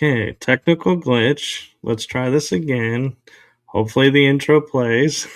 Okay, technical glitch. Let's try this again. Hopefully the intro plays.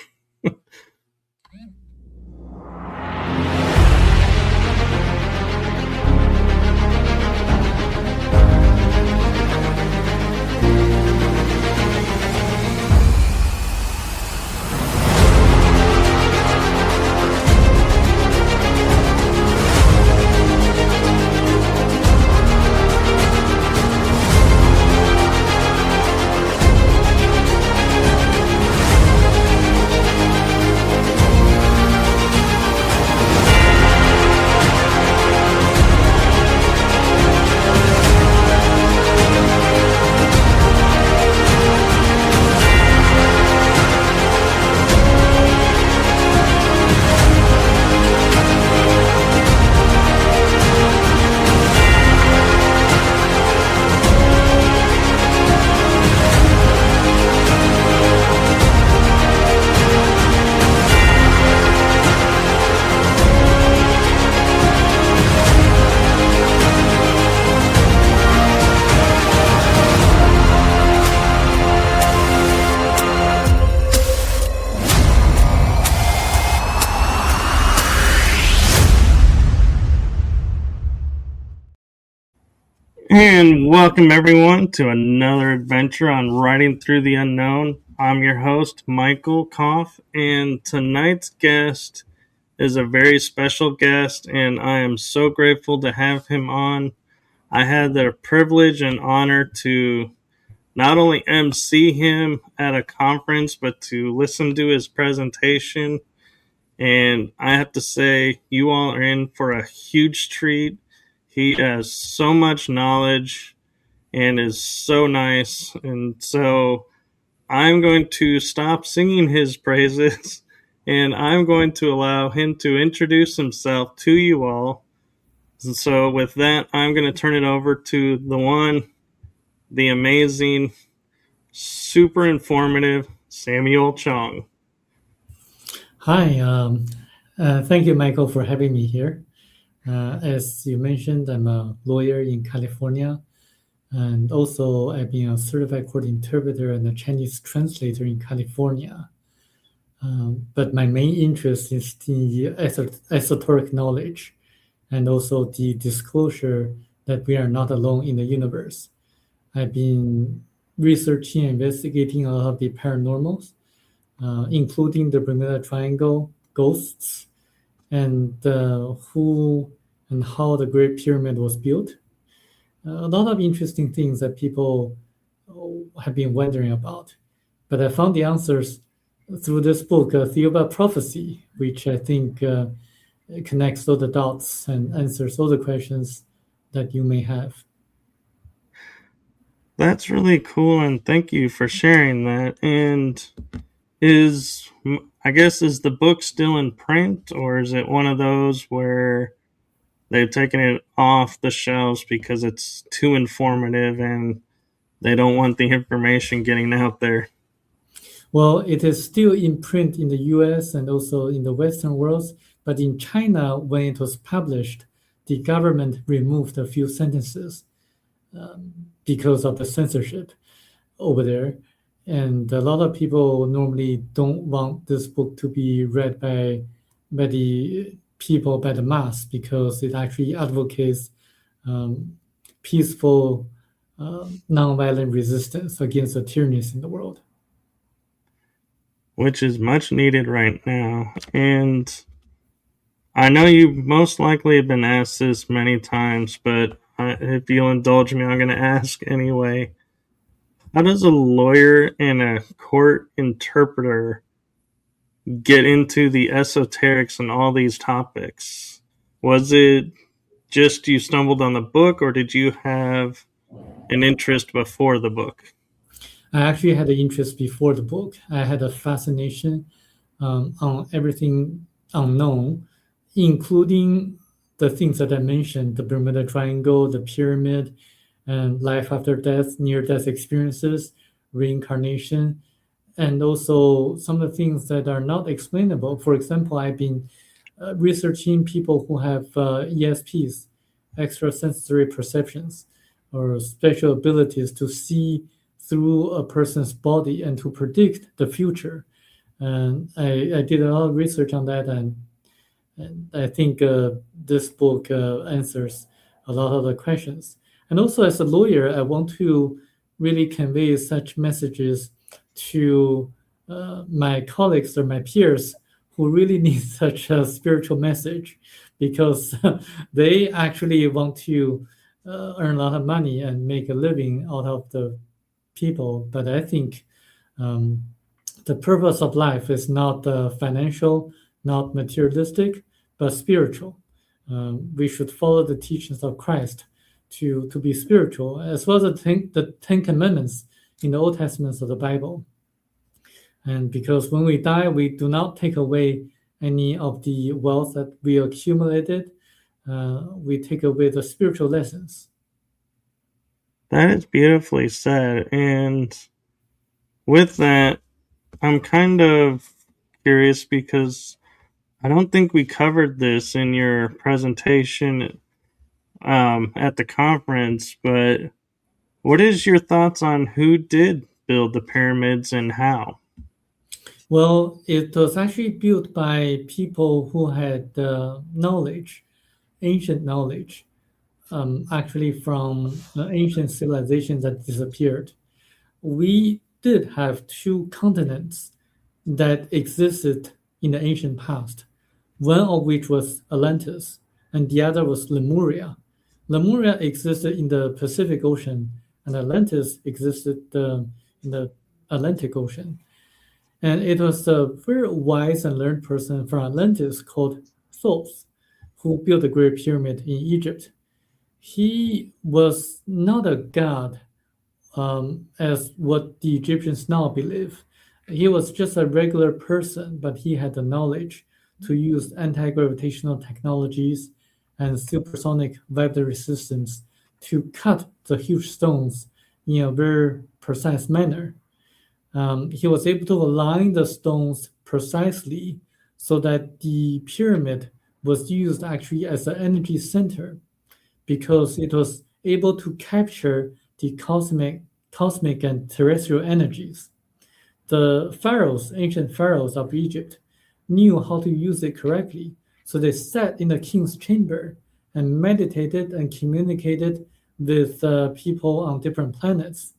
And welcome everyone to another adventure on Writing Through the Unknown. I'm your host, Michael Koff, and tonight's guest is a very special guest, and I am so grateful to have him on. I had the privilege and honor to not only MC him at a conference, but to listen to his presentation. And I have to say, you all are in for a huge treat. He has so much knowledge and is so nice. And so I'm going to stop singing his praises and I'm going to allow him to introduce himself to you all. And so with that, I'm going to turn it over to the one, the amazing, super informative Samuel Chong. Hi, thank you, Michael, for having me here. As you mentioned, I'm a lawyer in California, and also I've been a certified court interpreter and a Chinese translator in California. But my main interest is the esoteric knowledge and also the disclosure that we are not alone in the universe. I've been researching and investigating a lot of the paranormals, including the Bermuda Triangle, ghosts, and who and how the Great Pyramid was built. A lot of interesting things that people have been wondering about. But I found the answers through this book, A Theory About Prophecy, which I think connects all the dots and answers all the questions that you may have. That's really cool, and thank you for sharing that. And is the book still in print, or is it one of those where they've taken it off the shelves because it's too informative and they don't want the information getting out there? Well, it is still in print in the US and also in the Western world, but in China, when it was published, the government removed a few sentences because of the censorship over there. And a lot of people normally don't want this book to be read by the people, by the mass, because it actually advocates peaceful, nonviolent resistance against the tyrannies in the world. Which is much needed right now. And I know you most likely have been asked this many times, but if you'll indulge me, I'm going to ask anyway. How does a lawyer and a court interpreter get into the esoterics and all these topics? Was it just you stumbled on the book, or did you have an interest before the book? I actually had an interest before the book. I had a fascination on everything unknown, including the things that I mentioned, the Bermuda Triangle, the pyramid, and life after death, near-death experiences, reincarnation, and also some of the things that are not explainable. For example, I've been researching people who have ESPs, extrasensory perceptions, or special abilities to see through a person's body and to predict the future. And I did a lot of research on that, and I think this book answers a lot of the questions. And also, as a lawyer, I want to really convey such messages to my colleagues or my peers who really need such a spiritual message, because they actually want to earn a lot of money and make a living out of the people. But I think um, the purpose of life is not financial, not materialistic, but spiritual. We should follow the teachings of Christ to be spiritual, as well as the Ten Commandments in the Old Testament of the Bible. And because when we die, we do not take away any of the wealth that we accumulated. We take away the spiritual lessons. That is beautifully said. And with that, I'm kind of curious because I don't think we covered this in your presentation at the conference, but what is your thoughts on who did build the pyramids and how? Well, it was actually built by people who had knowledge, ancient knowledge, actually from ancient civilizations that disappeared. We did have two continents that existed in the ancient past, one of which was Atlantis, and the other was Lemuria. Lemuria existed in the Pacific Ocean, and Atlantis existed in the Atlantic Ocean. And it was a very wise and learned person from Atlantis called Thoth who built the Great Pyramid in Egypt. He was not a god as what the Egyptians now believe. He was just a regular person, but he had the knowledge to use anti-gravitational technologies and supersonic vibratory systems to cut the huge stones in a very precise manner. He was able to align the stones precisely so that the pyramid was used actually as an energy center, because it was able to capture the cosmic and terrestrial energies. The pharaohs, ancient pharaohs of Egypt, knew how to use it correctly, so they sat in the king's chamber and meditated and communicated with people on different planets.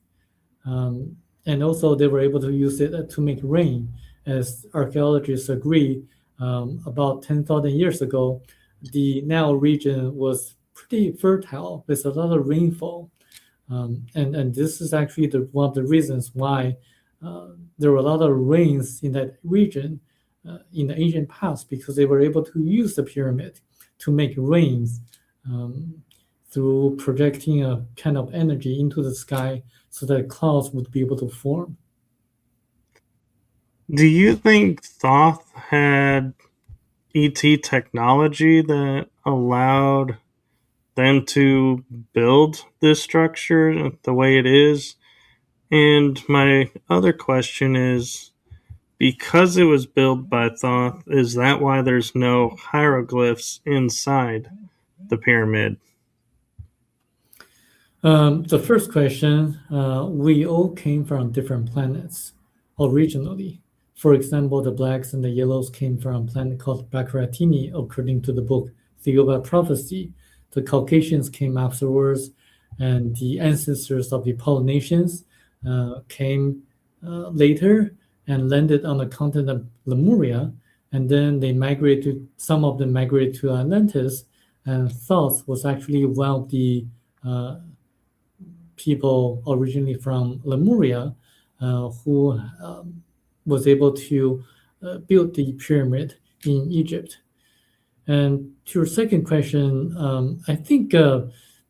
And also, they were able to use it to make rain, as archaeologists agree. About 10,000 years ago, the Nile region was pretty fertile with a lot of rainfall. And this is actually one of the reasons why there were a lot of rains in that region in the ancient past, because they were able to use the pyramid to make rains through projecting a kind of energy into the sky so that clouds would be able to form. Do you think Thoth had ET technology that allowed them to build this structure the way it is? And my other question is, because it was built by Thoth, is that why there's no hieroglyphs inside the pyramid? The first question, we all came from different planets originally. For example, the blacks and the yellows came from a planet called Baccaratini, according to the book Theoba Prophecy. The Caucasians came afterwards, and the ancestors of the Polynesians came later and landed on the continent of Lemuria, and then they migrated. Some of them migrated to Atlantis, and Thoth was actually one of the people originally from Lemuria who was able to build the pyramid in Egypt. And to your second question, I think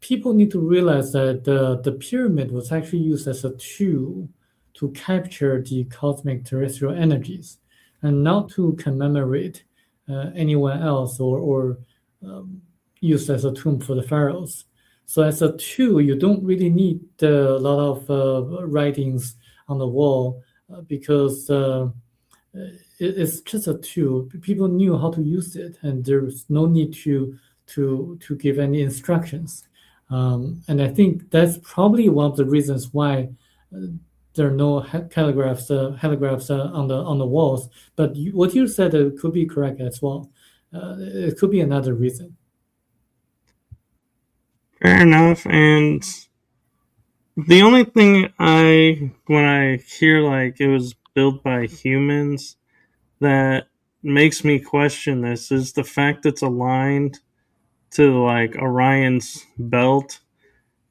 people need to realize that the pyramid was actually used as a tool to capture the cosmic terrestrial energies, and not to commemorate anyone else, or used as a tomb for the pharaohs. So as a tool, you don't really need a lot of writings on the wall because it's just a tool. People knew how to use it, and there's no need to give any instructions. And I think that's probably one of the reasons why uh, there are no heligraphs on the walls. But what you said could be correct as well. It could be another reason. Fair enough. And the only thing when I hear like it was built by humans, that makes me question this is the fact it's aligned to like Orion's belt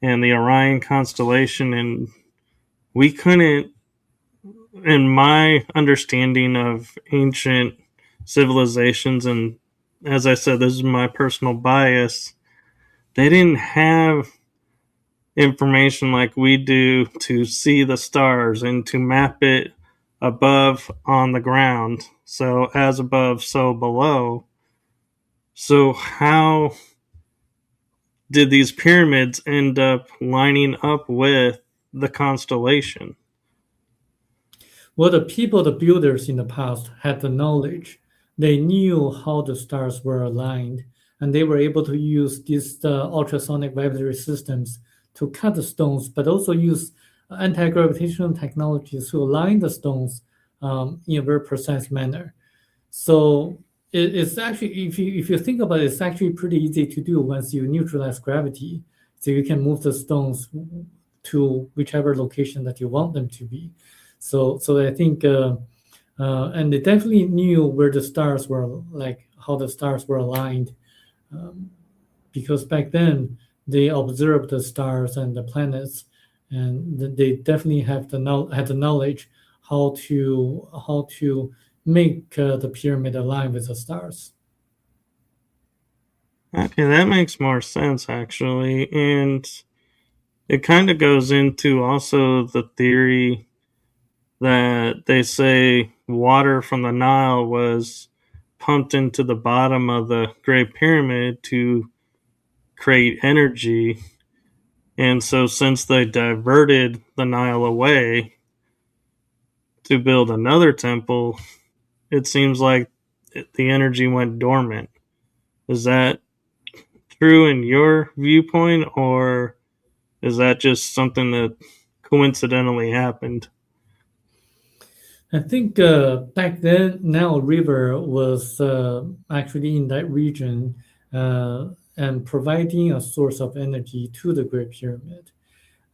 and the Orion constellation, and we couldn't, in my understanding of ancient civilizations, and as I said, this is my personal bias, they didn't have information like we do to see the stars and to map it above on the ground. So, as above, so below. So, how did these pyramids end up lining up with the constellation? Well, the people, the builders in the past had the knowledge. They knew how the stars were aligned, and they were able to use these ultrasonic vibratory systems to cut the stones, but also use anti-gravitational technologies to align the stones in a very precise manner. So it's actually, if you think about it, it's actually pretty easy to do once you neutralize gravity. So you can move the stones to whichever location that you want them to be. So I think, and they definitely knew where the stars were, like how the stars were aligned, um, because back then they observed the stars and the planets, and they definitely had the knowledge how to make the pyramid align with the stars. Okay, that makes more sense actually. And it kind of goes into also the theory that they say water from the Nile was pumped into the bottom of the Great Pyramid to create energy. And so, since they diverted the Nile away to build another temple, it seems like the energy went dormant. Is that true in your viewpoint, or is that just something that coincidentally happened? I think back then, Nile River was actually in that region and providing a source of energy to the Great Pyramid,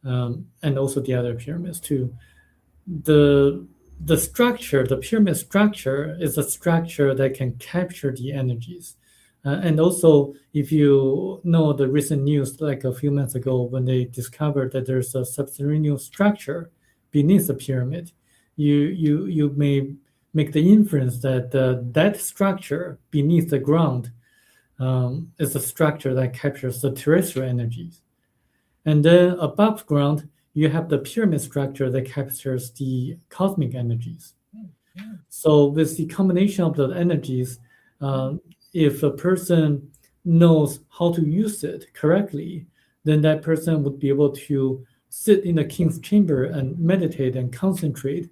and also the other pyramids too. The the pyramid structure, is a structure that can capture the energies. And also, if you know the recent news, like a few months ago, when they discovered that there's a subterranean structure beneath the pyramid, you may make the inference that that structure beneath the ground is a structure that captures the terrestrial energies. And then above ground, you have the pyramid structure that captures the cosmic energies. So with the combination of the energies, um, if a person knows how to use it correctly, then that person would be able to sit in the king's chamber and meditate and concentrate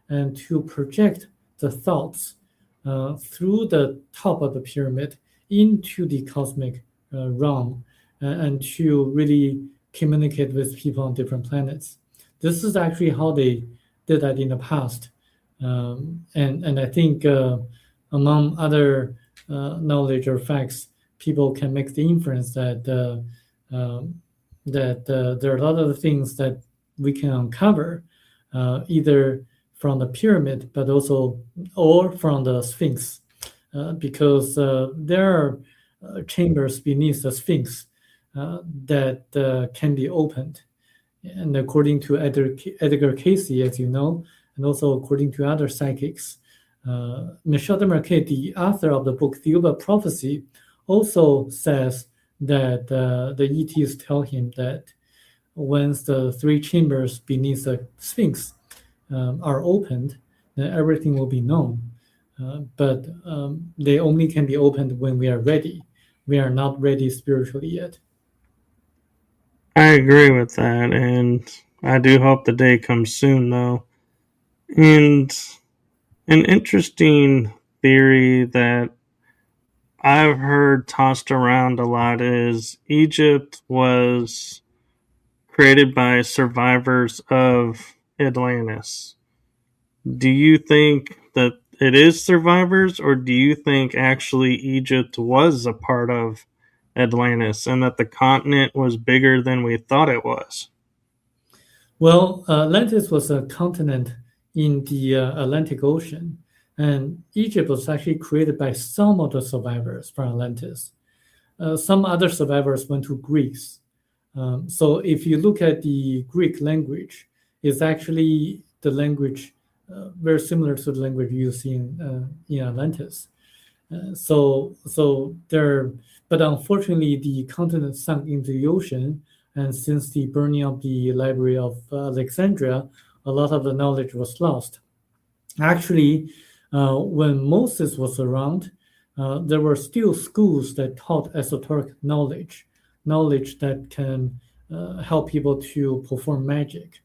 and to project the thoughts through the top of the pyramid into the cosmic realm and to really communicate with people on different planets. This is actually how they did that in the past. And I think among other knowledge or facts, people can make the inference that there are a lot of things that we can uncover, either from the pyramid, but also or from the Sphinx, because there are chambers beneath the Sphinx that can be opened. And according to Edgar Casey, as you know, and also according to other psychics, Michel Desmarquet, the author of the book The Uber Prophecy, also says that the ETs tell him that once the three chambers beneath the Sphinx are opened, then everything will be known. But they only can be opened when we are ready. We are not ready spiritually yet. I agree with that, and I do hope the day comes soon, though. And an interesting theory that I've heard tossed around a lot is Egypt was created by survivors of Atlantis. Do you think that it is survivors, or do you think actually Egypt was a part of Atlantis and that the continent was bigger than we thought it was? Well, Atlantis was a continent in the Atlantic Ocean, and Egypt was actually created by some of the survivors from Atlantis. Some other survivors went to Greece. So if you look at the Greek language, it's actually the language very similar to the language used in Atlantis. So there, but unfortunately, the continent sunk into the ocean, and since the burning of the Library of Alexandria, a lot of the knowledge was lost. Actually, when Moses was around, there were still schools that taught esoteric knowledge, knowledge that can help people to perform magic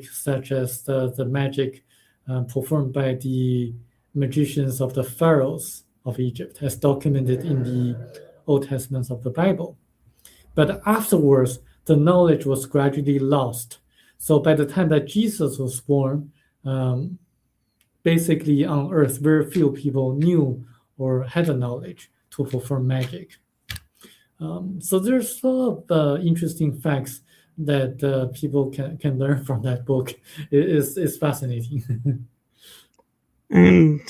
such as the magic performed by the magicians of the pharaohs of Egypt, as documented in the Old Testaments of the Bible. But afterwards, the knowledge was gradually lost. So by the time that Jesus was born, basically on Earth, very few people knew or had the knowledge to perform magic. So there's a lot of interesting facts that people can learn from that book. It's fascinating. And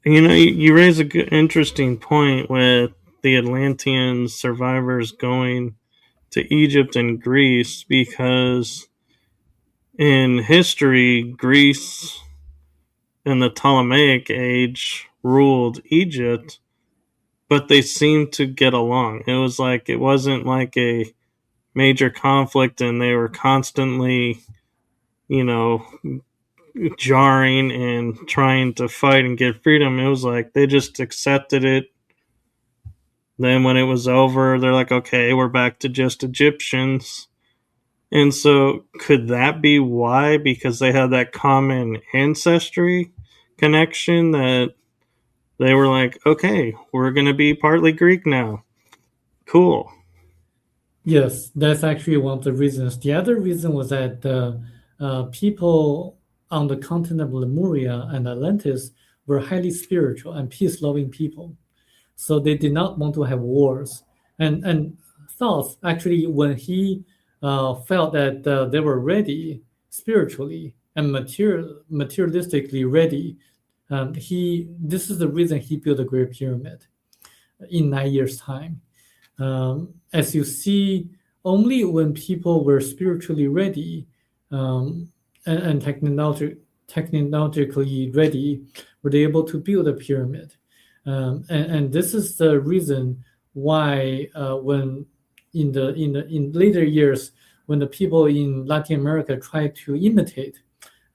you raise a good, interesting point with the Atlantean survivors going to Egypt and Greece because in history, Greece in the Ptolemaic age ruled Egypt, but they seemed to get along. It wasn't like a major conflict and they were constantly, you know, jarring and trying to fight and get freedom. It was like they just accepted it. Then when it was over, they're like, okay, we're back to just Egyptians. And so could that be why? Because they had that common ancestry connection that they were like, okay, we're going to be partly Greek now. Cool. Yes, that's actually one of the reasons. The other reason was that people on the continent of Lemuria and Atlantis were highly spiritual and peace-loving people. So they did not want to have wars. And Thoth, actually, when he felt that they were ready spiritually and materialistically ready, this is the reason he built the Great Pyramid in 9 years' time. As you see, only when people were spiritually ready and technologically ready were they able to build a pyramid. And this is the reason why when in later years when the people in Latin America tried to imitate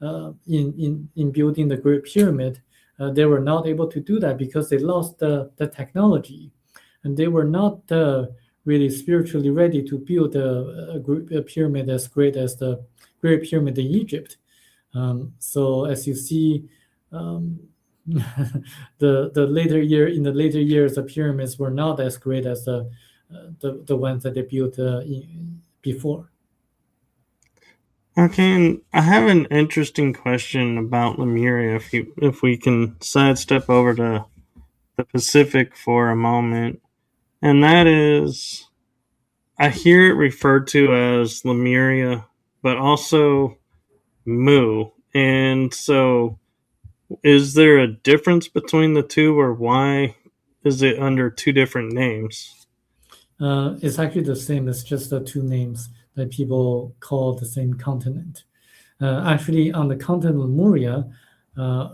in building the Great Pyramid, they were not able to do that because they lost the technology, and they were not really spiritually ready to build a pyramid as great as the Great Pyramid in Egypt. So as you see, the later years, the pyramids were not as great as the ones that they built before. Okay, and I have an interesting question about Lemuria. If we can sidestep over to the Pacific for a moment, and that is, I hear it referred to as Lemuria, but also Mu. And so, is there a difference between the two, or why is it under two different names? It's actually the same. It's just the two names that people call the same continent. Actually, on the continent of Lemuria,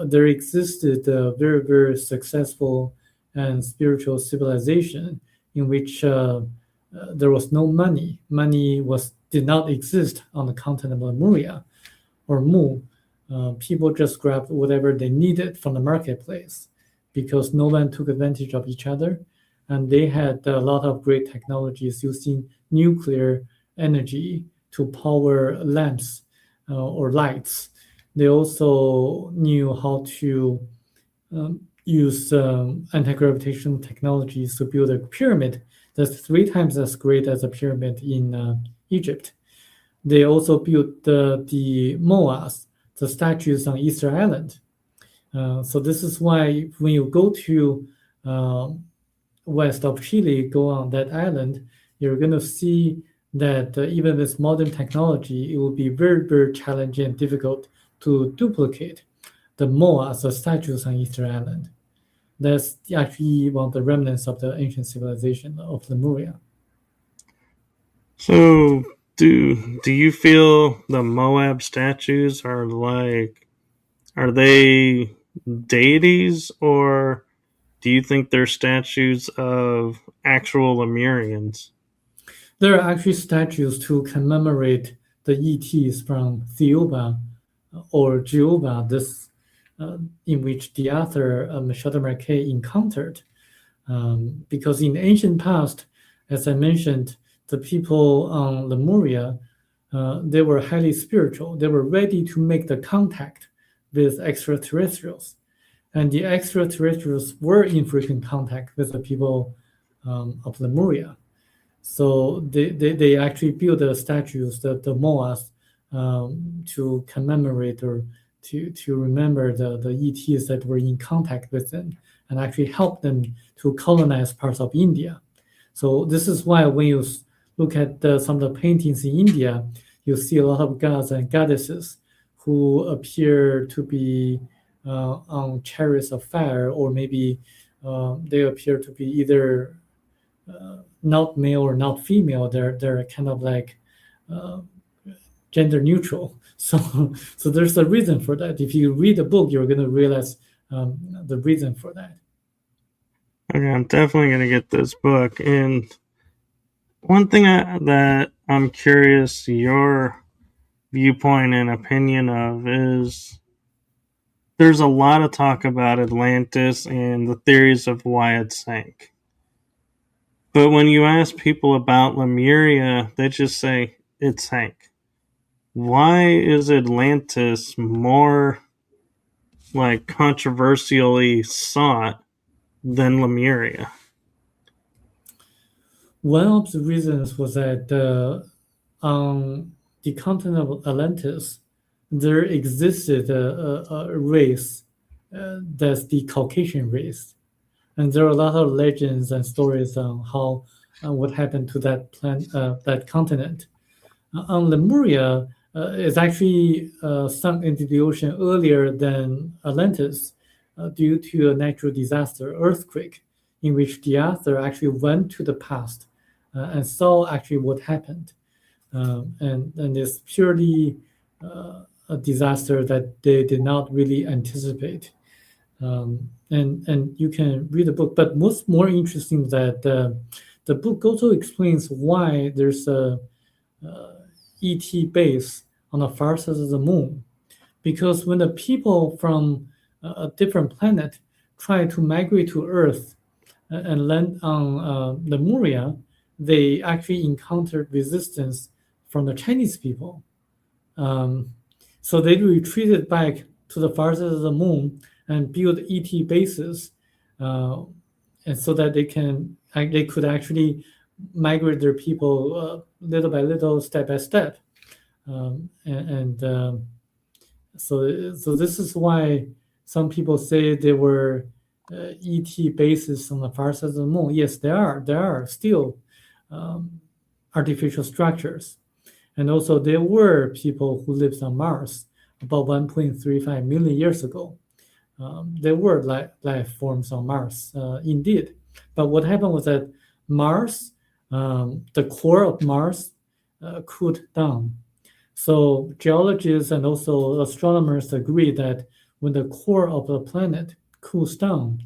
there existed a very, very successful and spiritual civilization in which there was no money. Money did not exist on the continent of Lemuria or Mu. People just grabbed whatever they needed from the marketplace because no one took advantage of each other. And they had a lot of great technologies using nuclear energy to power lamps or lights. They also knew how to use anti-gravitational technologies to build a pyramid that's 3 times as great as a pyramid in Egypt. They also built the moas, the statues on Easter Island. So this is why when you go to west of Chile, go on that island, you're going to see that even with modern technology, it will be very, very challenging and difficult to duplicate the moas, the statues on Easter Island. That's actually one of the remnants of the ancient civilization of Lemuria. So, do you feel the Moab statues are they deities, or do you think they're statues of actual Lemurians? There are actually statues to commemorate the ETs from Theoba or Jehovah, this in which the author Michel Marquet encountered. Because in the ancient past, as I mentioned, the people on Lemuria, they were highly spiritual. They were ready to make the contact with extraterrestrials. And the extraterrestrials were in frequent contact with the people of Lemuria. So they actually built the statues, the moas, to commemorate or to remember the ETs that were in contact with them and actually help them to colonize parts of India. So this is why when you look at some of the paintings in India, you see a lot of gods and goddesses who appear to be on chariots of fire, or maybe they appear to be either not male or not female. They're kind of like gender neutral. So there's a reason for that. If you read the book, you're going to realize the reason for that. Okay, I'm definitely going to get this book. And one thing that I'm curious your viewpoint and opinion of is there's a lot of talk about Atlantis and the theories of why it sank. But when you ask people about Lemuria, they just say it sank. Why is Atlantis more like controversially sought than Lemuria? One of the reasons was that on the continent of Atlantis, there existed a race that's the Caucasian race. And there are a lot of legends and stories on how what happened to that continent. On Lemuria, it's actually sunk into the ocean earlier than Atlantis due to a natural disaster, earthquake, in which the author actually went to the past and saw actually what happened. And it's purely a disaster that they did not really anticipate. And you can read the book, but what's more interesting that the book also explains why there's a ET base on the far side of the moon, because when the people from a different planet try to migrate to Earth and land on Lemuria, they actually encountered resistance from the Chinese people. So they retreated back to the far side of the moon and build ET bases, and so that they could actually migrate their people little by little, step by step, so this is why some people say there were ET bases on the far side of the moon. Yes, there are still artificial structures, and also there were people who lived on Mars about 1.35 million years ago. There were life forms on Mars, indeed. But what happened was that Mars, the core of Mars, cooled down. So geologists and also astronomers agree that when the core of the planet cools down,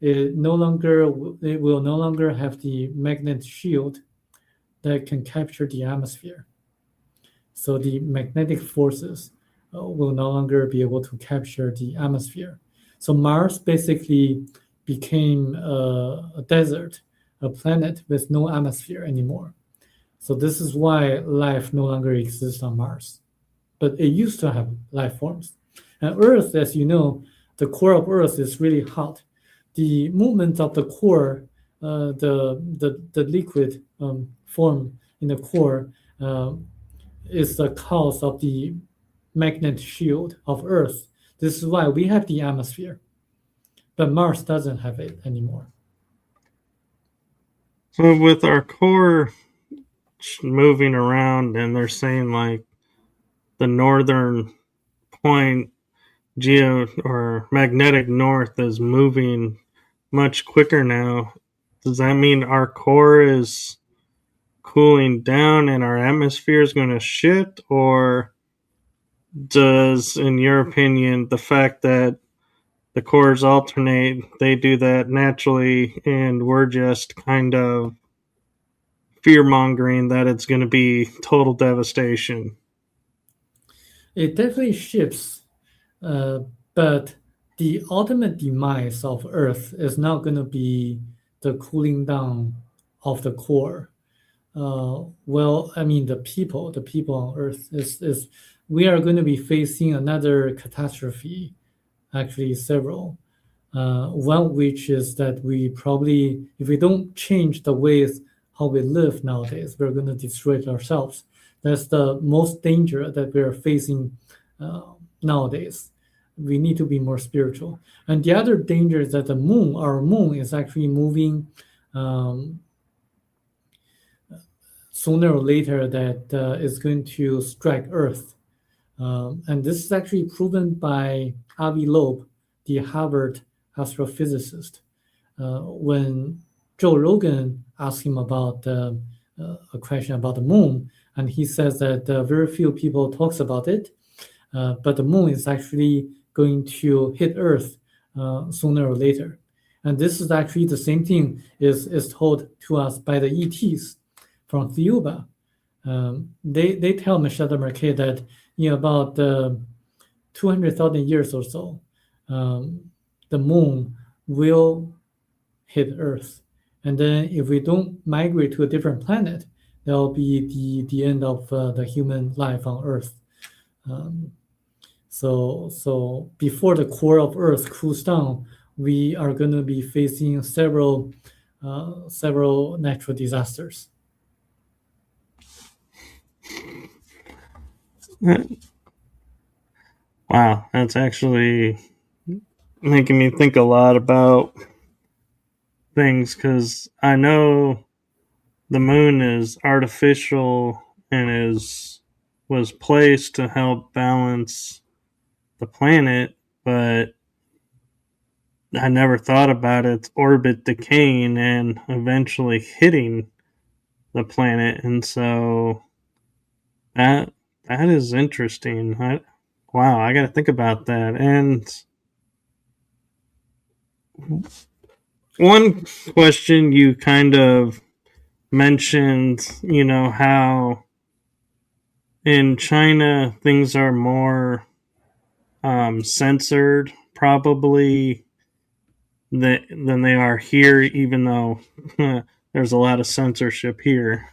it will no longer have the magnet shield that can capture the atmosphere. So the magnetic forces will no longer be able to capture the atmosphere. So Mars basically became a desert, a planet with no atmosphere anymore. So this is why life no longer exists on Mars. But it used to have life forms. And Earth, as you know, the core of Earth is really hot. the movement of the core, the liquid form in the core is the cause of the magnetic shield of Earth. This is why we have the atmosphere, but Mars doesn't have it anymore. So with our core moving around, and they're saying like the northern point geo or magnetic north is moving much quicker now. Does that mean our core is cooling down and our atmosphere is going to shift, or does, in your opinion, the fact that the cores alternate, they do that naturally, and we're just kind of fear mongering that it's going to be total devastation? It definitely shifts, but the ultimate demise of Earth is not going to be the cooling down of the core. Well, I mean, the people on Earth is we are going to be facing another catastrophe, actually several. One which is that we probably, if we don't change the ways how we live nowadays, we're going to destroy it ourselves. That's the most danger that we're facing nowadays. We need to be more spiritual. And the other danger is that our moon, is actually moving um, sooner or later that is going to strike Earth. And this is actually proven by Avi Loeb, the Harvard astrophysicist. When Joe Rogan asked him about a question about the moon, and he says that very few people talks about it, but the moon is actually going to hit Earth sooner or later. And this is actually the same thing is told to us by the ETs from Thiuba. They tell Michel de Marquet that in about 200,000 years or so, the moon will hit Earth. And then if we don't migrate to a different planet, that will be the end of the human life on Earth. So before the core of Earth cools down, we are going to be facing several natural disasters. Wow, that's actually making me think a lot about things, because I know the moon is artificial and was placed to help balance the planet, but I never thought about its orbit decaying and eventually hitting the planet, and so that that is interesting. Wow, I got to think about that. And one question you kind of mentioned, how in China things are more censored, probably, than they are here, even though there's a lot of censorship here.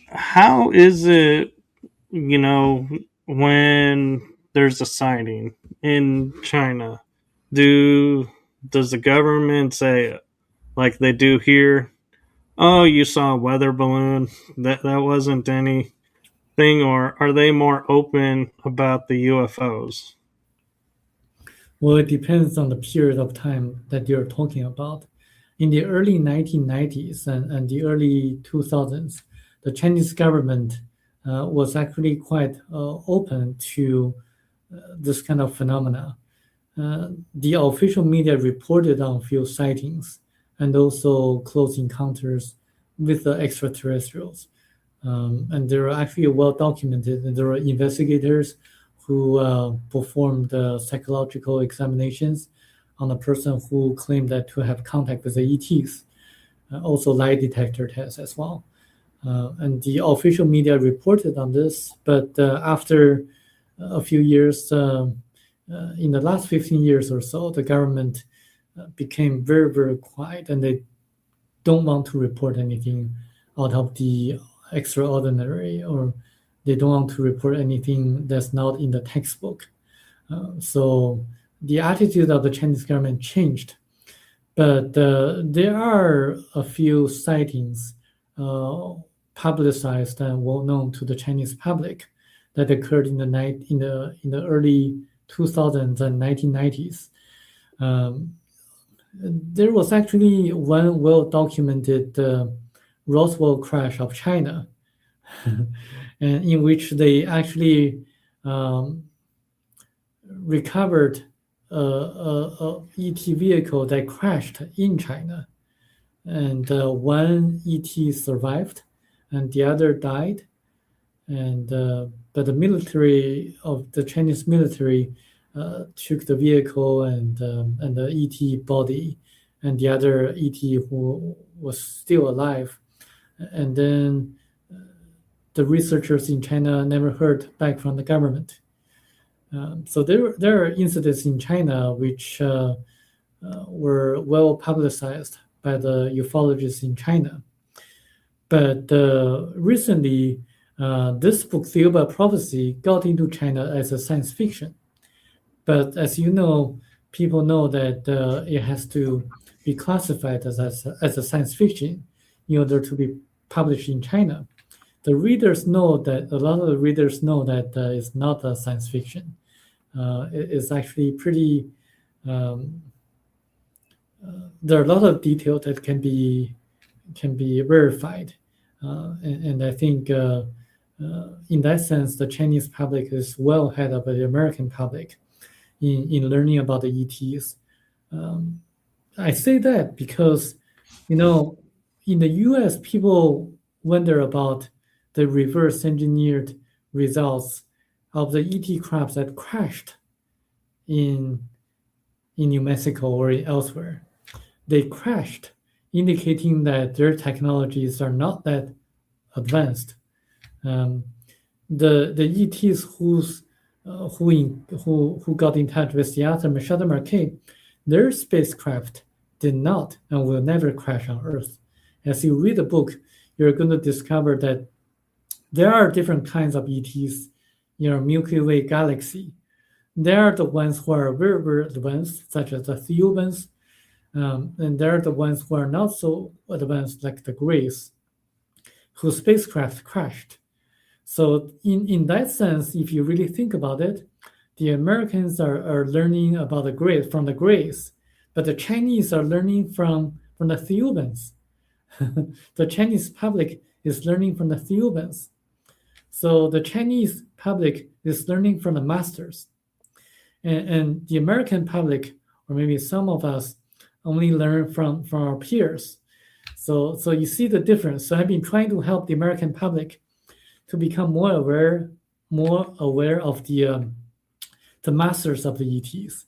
How is it, when there's a sighting in China? Does the government say, like they do here, "Oh, you saw a weather balloon. That wasn't anything," or are they more open about the UFOs? Well, it depends on the period of time that you're talking about. In the early 1990s and the early 2000s, the Chinese government was actually quite open to this kind of phenomena. The official media reported on few sightings and also close encounters with the extraterrestrials. And they are actually well documented, and there are investigators who performed psychological examinations on a person who claimed that to have contact with the ETs, also lie detector tests as well. And the official media reported on this, but after a few years, in the last 15 years or so, the government became very, very quiet, and they don't want to report anything out of the extraordinary, or they don't want to report anything that's not in the textbook. So the attitude of the Chinese government changed. But there are a few sightings publicized and well known to the Chinese public that occurred in the early 2000s and 1990s. There was actually one well documented Roswell crash of China, and in which they actually recovered a ET vehicle that crashed in China, and one ET survived, and the other died. And but the Chinese military took the vehicle and the ET body, and the other ET who was still alive, and then the researchers in China never heard back from the government. So there are incidents in China which were well publicized by the ufologists in China. But recently, this book, The Theoba Prophecy, got into China as a science fiction. But as you know, people know that it has to be classified as a science fiction in order to be published in China. The readers know that a lot of the readers know that it's not a science fiction. It's actually pretty. There are a lot of detail that can be verified, and I think in that sense, the Chinese public is well ahead of the American public in learning about the ETs. I say that because, in the U.S., people wonder about the reverse engineered results of the ET crafts that crashed in New Mexico or elsewhere. They crashed, indicating that their technologies are not that advanced. The ETs who got in touch with Seattle Machado Marquet, their spacecraft did not and will never crash on Earth. As you read the book, you're going to discover that there are different kinds of ETs in our Milky Way galaxy. There are the ones who are very, very advanced, such as the Theobans, and there are the ones who are not so advanced, like the Grays, whose spacecraft crashed. So in that sense, if you really think about it, the Americans are learning about from the Greys, but the Chinese are learning from the Theobans. The Chinese public is learning from the Theobans. So the Chinese public is learning from the masters. And the American public, or maybe some of us, only learn from our peers. So you see the difference. So I've been trying to help the American public to become more aware of the masters of the ETs,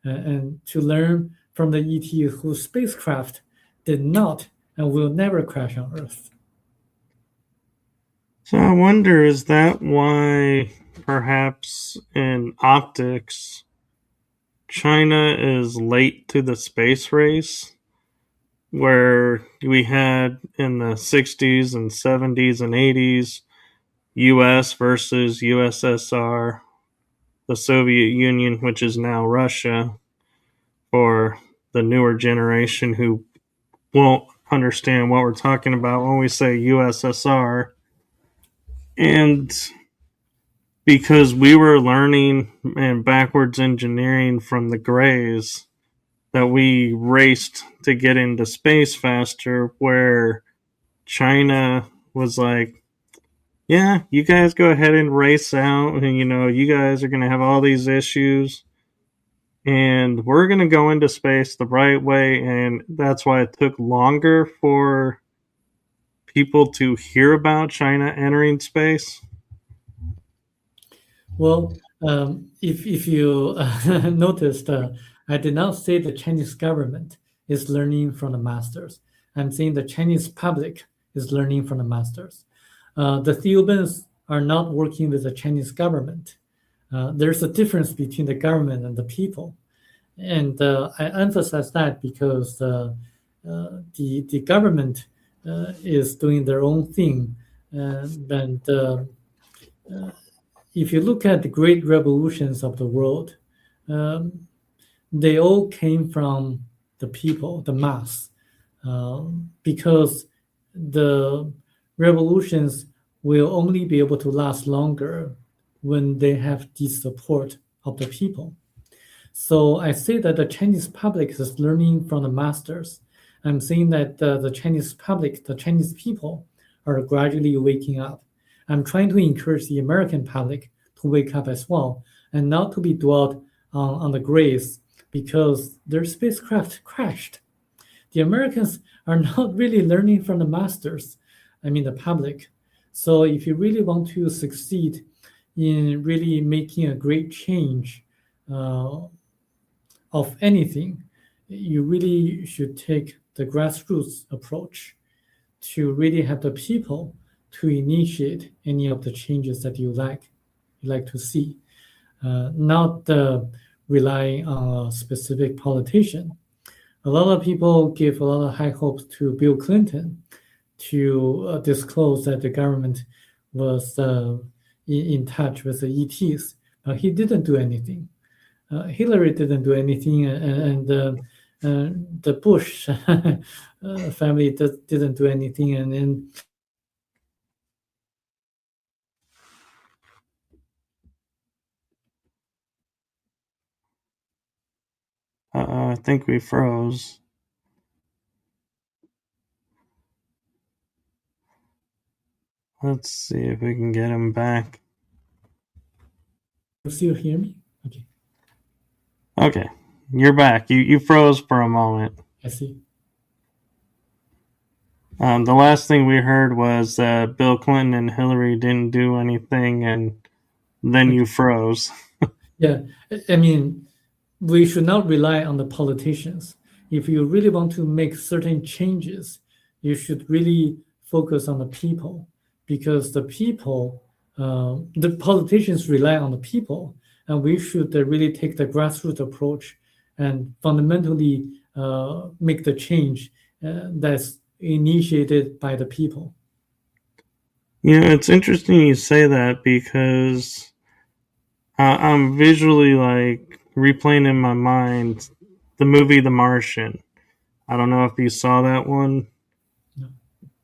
and to learn from the ETs whose spacecraft did not and will never crash on Earth. So I wonder, is that why perhaps in optics China is late to the space race, where we had in the 60s and 70s and 80s US versus USSR, the Soviet Union, which is now Russia, for the newer generation who won't understand what we're talking about when we say USSR. And because we were learning and backwards engineering from the Greys, that we raced to get into space faster, where China was like, yeah, you guys go ahead and race out, and you guys are going to have all these issues, and we're going to go into space the right way. And that's why it took longer for people to hear about China entering space. Well, if you noticed, I did not say the Chinese government is learning from the masters. I'm saying the Chinese public is learning from the masters. The Theobans are not working with the Chinese government. There's a difference between the government and the people. And I emphasize that because the government is doing their own thing. And if you look at the great revolutions of the world, they all came from the people, the mass, because the revolutions will only be able to last longer when they have the support of the people. So I say that the Chinese public is learning from the masters. I'm saying that the Chinese public, the Chinese people, are gradually waking up. I'm trying to encourage the American public to wake up as well and not to be dwelt on the graves because their spacecraft crashed. The Americans are not really learning from the masters, I mean the public. So if you really want to succeed in really making a great change of anything, you really should take the grassroots approach to really have the people to initiate any of the changes that you like to see, not relying on a specific politician. A lot of people give a lot of high hopes to Bill Clinton to disclose that the government was in touch with the ETs, but he didn't do anything. Hillary didn't do anything, and the Bush family didn't do anything, and then I think we froze. Let's see if we can get him back. you still hear me? Okay, Okay, you're back. You froze for a moment. I see. The last thing we heard was that Bill Clinton and Hillary didn't do anything, and then you froze. Yeah, I mean, we should not rely on the politicians. If you really want to make certain changes, you should really focus on the people because the politicians rely on the people, and we should really take the grassroots approach and fundamentally make the change that's initiated by the people. It's interesting you say that because I'm visually like replaying in my mind the movie The Martian. I don't know if you saw that one, No.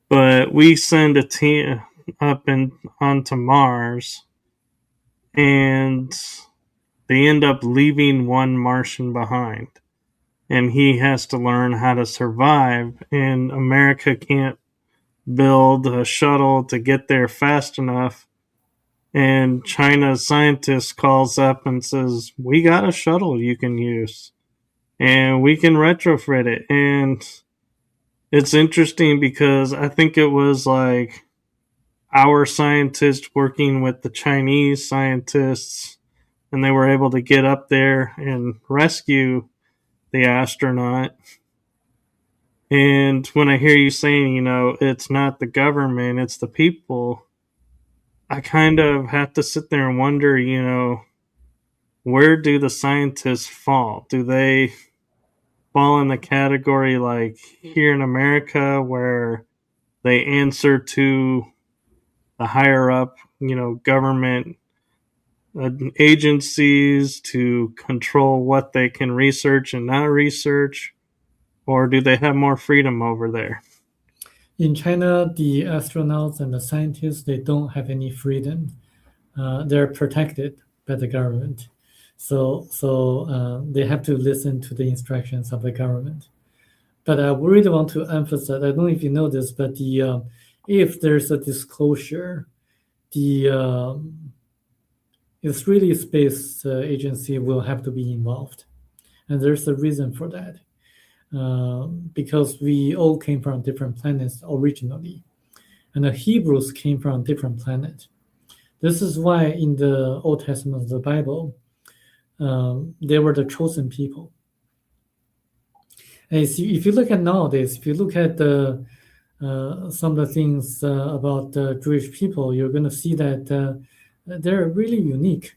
but we send a team up and onto Mars, and they end up leaving one Martian behind, and he has to learn how to survive. And America can't build a shuttle to get there fast enough. And China's scientist calls up and says, "We got a shuttle you can use, and we can retrofit it." And it's interesting because I think it was like our scientists working with the Chinese scientists, and they were able to get up there and rescue the astronaut. And when I hear you saying, it's not the government, it's the people, I kind of have to sit there and wonder, where do the scientists fall? Do they fall in the category like here in America where they answer to the higher up, government agencies to control what they can research and not research? Or do they have more freedom over there? In China, the astronauts and the scientists, they don't have any freedom. They're protected by the government. So they have to listen to the instructions of the government. But I really want to emphasize, I don't know if you know this, but if there's a disclosure, the Israeli Space Agency will have to be involved. And there's a reason for that. Because we all came from different planets originally. And the Hebrews came from a different planet. This is why in the Old Testament of the Bible, they were the chosen people. And if you look at nowadays, if you look at some of the things about the Jewish people, you're going to see that they're really unique.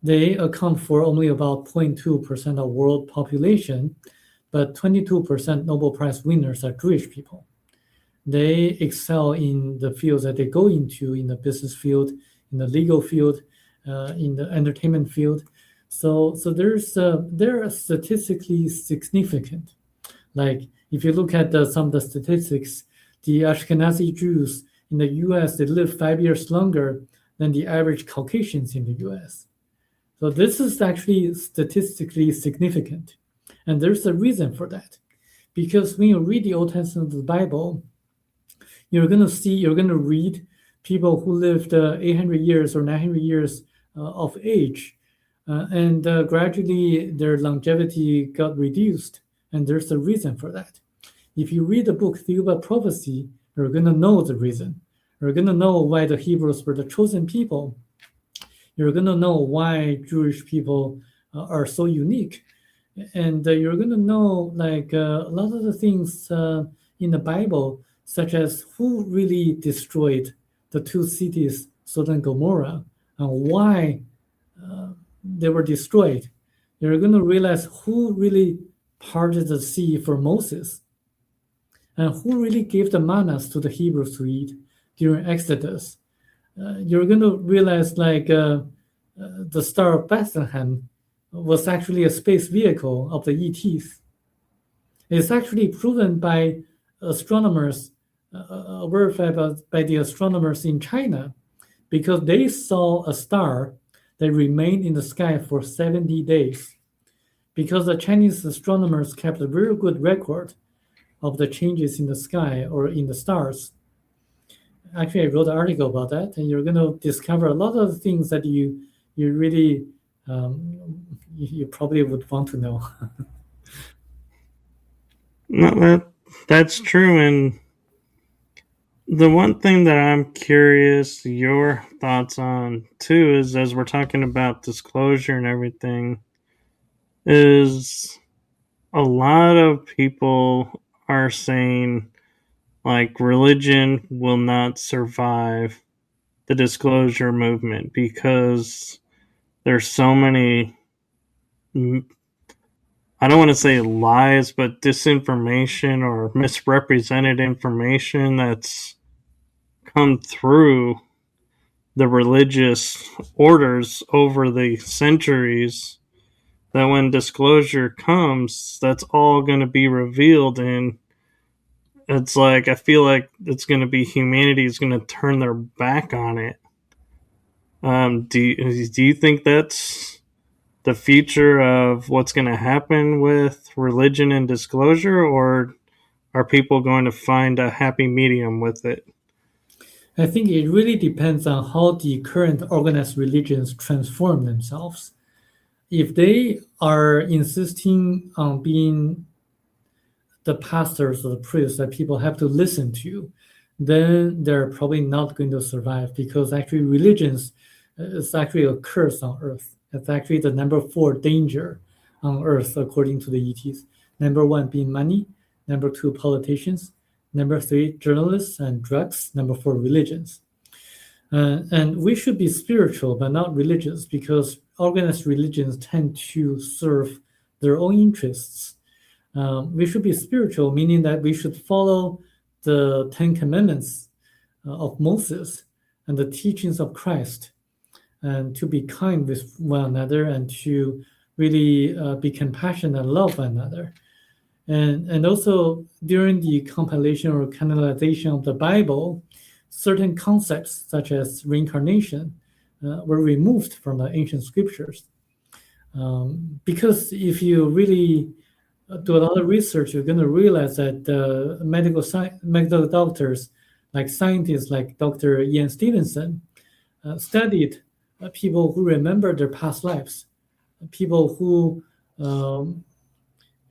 They account for only about 0.2% of world population, but 22% Nobel Prize winners are Jewish people. They excel in the fields that they go into, in the business field, in the legal field, in the entertainment field. So they're statistically significant. Like if you look at some of the statistics, the Ashkenazi Jews in the U.S. they live 5 years longer than the average Caucasians in the U.S. So this is actually statistically significant, and there's a reason for that. Because when you read the Old Testament of the Bible, you're gonna read people who lived 800 years or 900 years of age, and gradually their longevity got reduced, and there's a reason for that. If you read the book Theoba Prophecy, you're gonna know the reason. You're gonna know why the Hebrews were the chosen people. You're gonna know why Jewish people are so unique, and you're gonna know like a lot of the things in the Bible, such as who really destroyed the two cities, Sodom and Gomorrah, and why they were destroyed. You're gonna realize who really parted the sea for Moses, and who really gave the mannas to the Hebrews to eat during Exodus. You're gonna realize like the Star of Bethlehem was actually a space vehicle of the ETs. It's actually proven by astronomers, verified by the astronomers in China, because they saw a star that remained in the sky for 70 days. Because the Chinese astronomers kept a very good record of the changes in the sky or in the stars. Actually, I wrote an article about that, and you're going to discover a lot of things that you really you probably would want to know. No, that's true. And the one thing that I'm curious your thoughts on too is, as we're talking about disclosure and everything, is a lot of people are saying like religion will not survive the disclosure movement because there's so many, I don't want to say lies, but disinformation or misrepresented information that's come through the religious orders over the centuries, that when disclosure comes, that's all going to be revealed. And it's like, I feel like it's going to be humanity is going to turn their back on it. Do you think that's the future of what's going to happen with religion and disclosure, or are people going to find a happy medium with it? I think it really depends on how the current organized religions transform themselves. If they are insisting on being the pastors or the priests that people have to listen to, then they're probably not going to survive, because actually religions is actually a curse on earth. It's actually the number 4 danger on earth according to the ETs. Number 1 being money, number 2 politicians, number 3 journalists and drugs, number 4 religions. And we should be spiritual but not religious, because organized religions tend to serve their own interests. We should be spiritual, meaning that we should follow the 10 commandments of Moses and the teachings of Christ, and to be kind with one another, and to really be compassionate and love one another. And also during the compilation or canonization of the Bible, certain concepts such as reincarnation were removed from the ancient scriptures. Because if you really do a lot of research, you're going to realize that medical doctors, like scientists like Dr. Ian Stevenson, studied people who remember their past lives, people who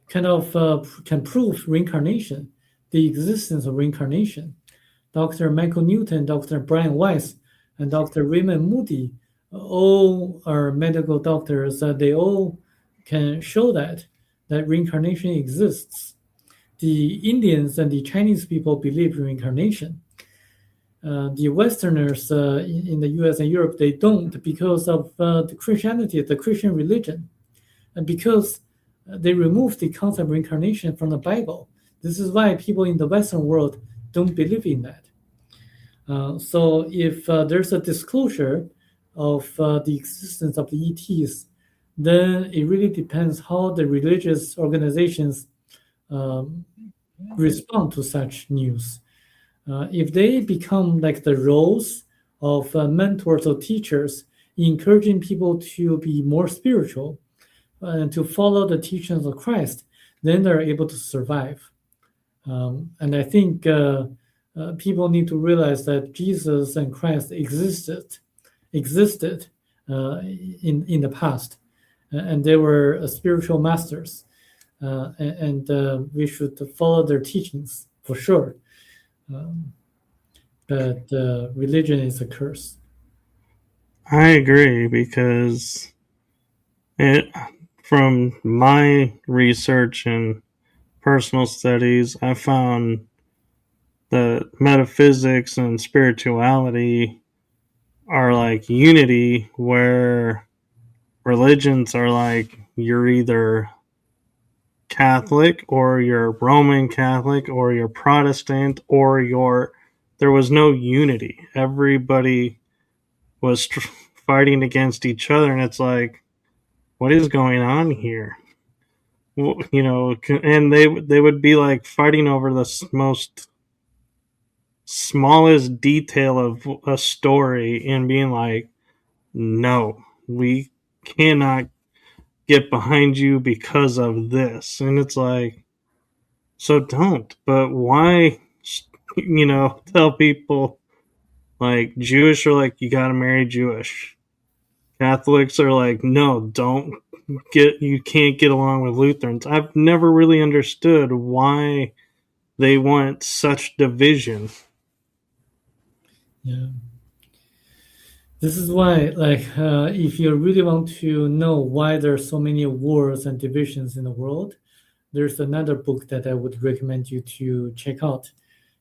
can prove reincarnation, the existence of reincarnation. Dr. Michael Newton, Dr. Brian Weiss, and Dr. Raymond Moody all are medical doctors. They all can show that reincarnation exists. The Indians and the Chinese people believe in reincarnation. The Westerners in the US and Europe, they don't, because of the Christianity, the Christian religion, and because they removed the concept of reincarnation from the Bible. This is why people in the Western world don't believe in that. So if there's a disclosure of the existence of the ETs, then it really depends how the religious organizations um, respond to such news. If they become like the roles of mentors or teachers, encouraging people to be more spiritual and to follow the teachings of Christ, then they're able to survive. And I think people need to realize that Jesus and Christ existed in the past, and they were spiritual masters, and we should follow their teachings for sure. Um, but religion is a curse. I agree because it, from my research and personal studies, I found that metaphysics and spirituality are like unity, where religions are like you're either Catholic or you're Roman Catholic or you're Protestant or you're there was no unity. Everybody was fighting against each other, and it's like, what is going on here? You know, and they would be like fighting over the most smallest detail of a story and being like, no, we cannot get behind you because of this. And it's like, so don't. But why, tell people like Jewish are like, you got to marry Jewish. Catholics are like, no, don't you can't get along with Lutherans. I've never really understood why they want such division. Yeah. This is why, like, if you really want to know why there are so many wars and divisions in the world, there's another book that I would recommend you to check out.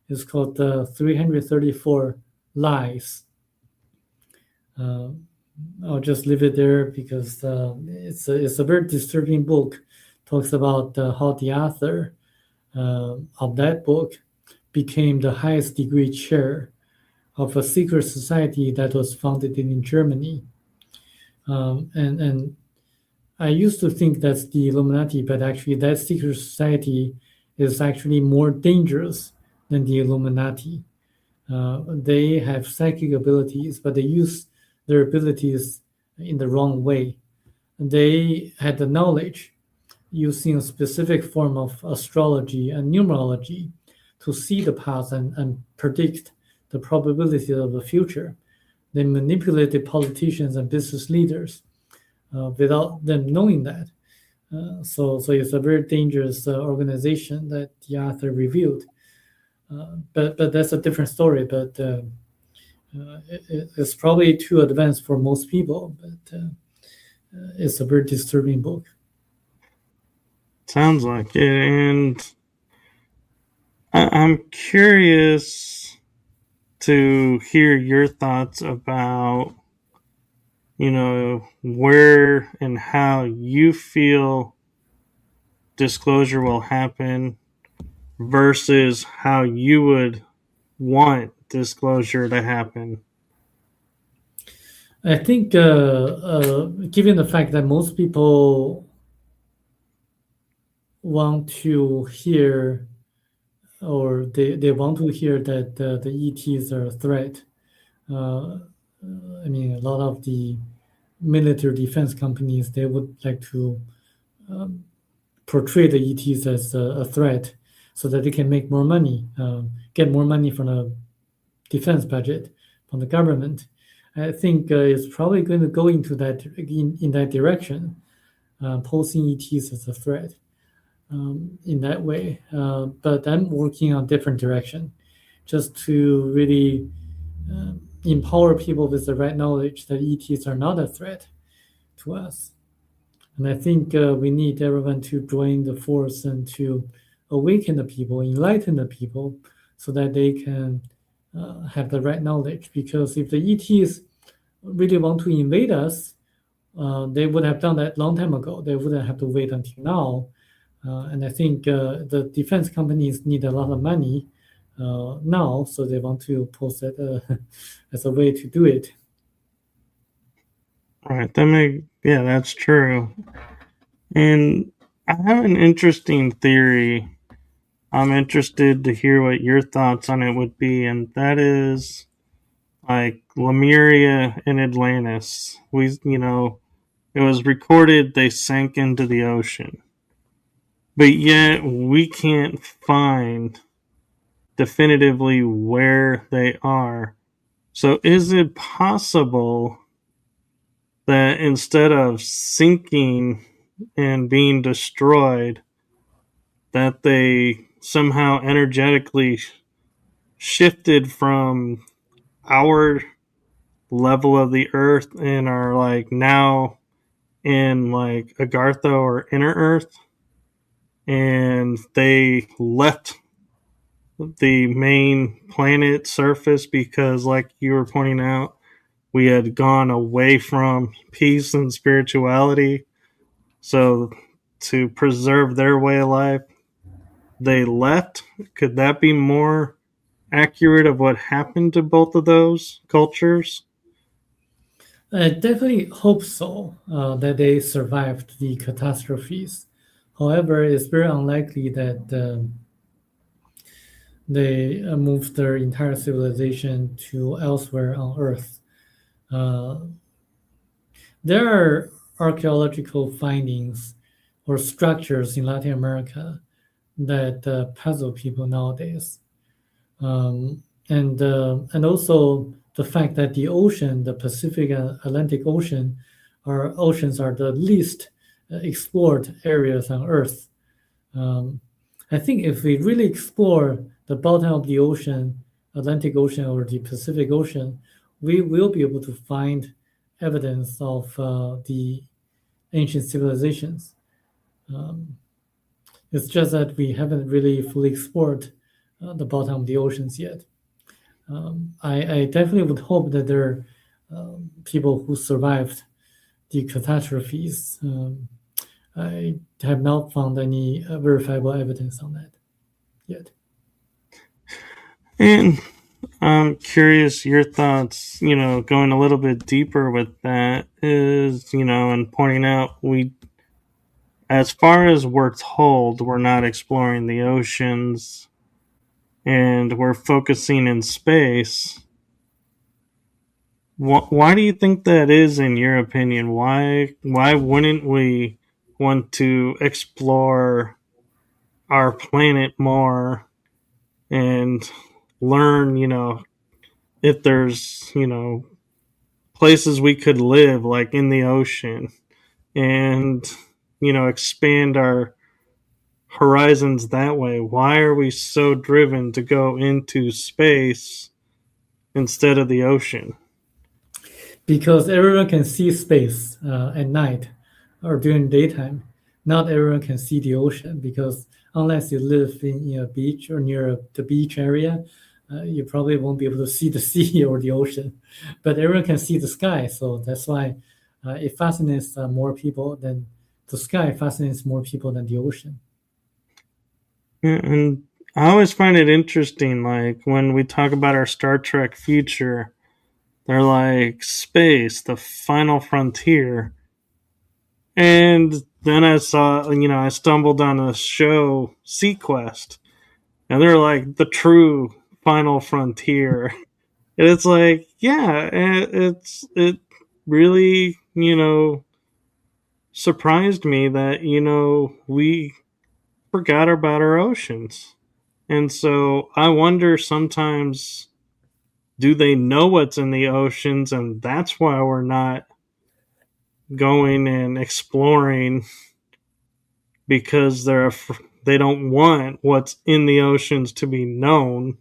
It's called The 334 Lies. Uh, I'll just leave it there because it's a very disturbing book. Talks about how the author of that book became the highest degree chair of a secret society that was founded in Germany. And I used to think that's the Illuminati, but actually that secret society is actually more dangerous than the Illuminati. They have psychic abilities, but they use their abilities in the wrong way. They had the knowledge using a specific form of astrology and numerology to see the past and predict the probability of the future. They manipulated politicians and business leaders without them knowing that. So it's a very dangerous organization that the author revealed. But that's a different story. But it's probably too advanced for most people. But it's a very disturbing book. Sounds like it. And I'm curious to hear your thoughts about, where and how you feel disclosure will happen versus how you would want disclosure to happen. I think, given the fact that most people want to hear or they want to hear that the ETs are a threat. I mean, a lot of the military defense companies, they would like to portray the ETs as a threat so that they can make more money, get more money from the defense budget, from the government. I think it's probably going to go into that in that direction, posing ETs as a threat in that way. But I'm working on different direction, just to really empower people with the right knowledge that ETs are not a threat to us. And I think we need everyone to join the force and to awaken the people, enlighten the people, so that they can have the right knowledge. Because if the ETs really want to invade us, they would have done that long time ago. They wouldn't have to wait until now. And I think the defense companies need a lot of money now, so they want to post that as a way to do it. Right. Yeah, that's true. And I have an interesting theory. I'm interested to hear what your thoughts on it would be, and that is like Lemuria and Atlantis. It was recorded they sank into the ocean, but yet we can't find definitively where they are. So, is it possible that instead of sinking and being destroyed, that they somehow energetically shifted from our level of the earth and are like now in like Agartha or inner earth, and they left the main planet surface because, like you were pointing out, we had gone away from peace and spirituality. So, to preserve their way of life, they left. Could that be more accurate of what happened to both of those cultures? I definitely hope so, that they survived the catastrophes. However, it's very unlikely that they moved their entire civilization to elsewhere on Earth. Uh, there are archaeological findings or structures in Latin America that puzzle people nowadays. And also the fact that the ocean, the Pacific and Atlantic Ocean, are oceans are the least explored areas on Earth. Um, I think if we really explore the bottom of the ocean, Atlantic Ocean or the Pacific Ocean, we will be able to find evidence of the ancient civilizations. Um, it's just that we haven't really fully explored the bottom of the oceans yet. I definitely would hope that there are people who survived the catastrophes. I have not found any verifiable evidence on that yet. And I'm curious your thoughts, going a little bit deeper with that is, and pointing out as far as we're told, we're not exploring the oceans and we're focusing in space. Why do you think that is, in your opinion? Why wouldn't we want to explore our planet more and learn, if there's, places we could live like in the ocean and, expand our horizons that way? Why are we so driven to go into space instead of the ocean? Because everyone can see space at night or during daytime. Not everyone can see the ocean because unless you live in a beach or near the beach area, you probably won't be able to see the sea or the ocean. But everyone can see the sky, so that's why it fascinates more people than the sky fascinates more people than the ocean. And I always find it interesting, like when we talk about our Star Trek future, they're like space, the final frontier. And then I stumbled on a show, Sequest, and they're like the true final frontier. And it's like, yeah, it really, surprised me that, we forgot about our oceans. And so I wonder sometimes, do they know what's in the oceans and that's why we're not going and exploring, because they don't want what's in the oceans to be known,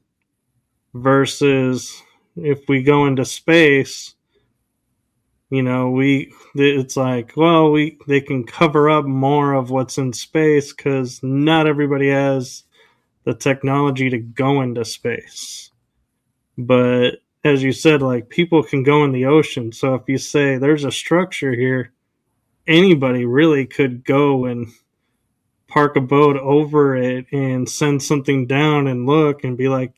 versus if we go into space, we it's like, well, we they can cover up more of what's in space cuz not everybody has the technology to go into space. But as you said, like people can go in the ocean. So if you say there's a structure here, anybody really could go and park a boat over it and send something down and look and be like,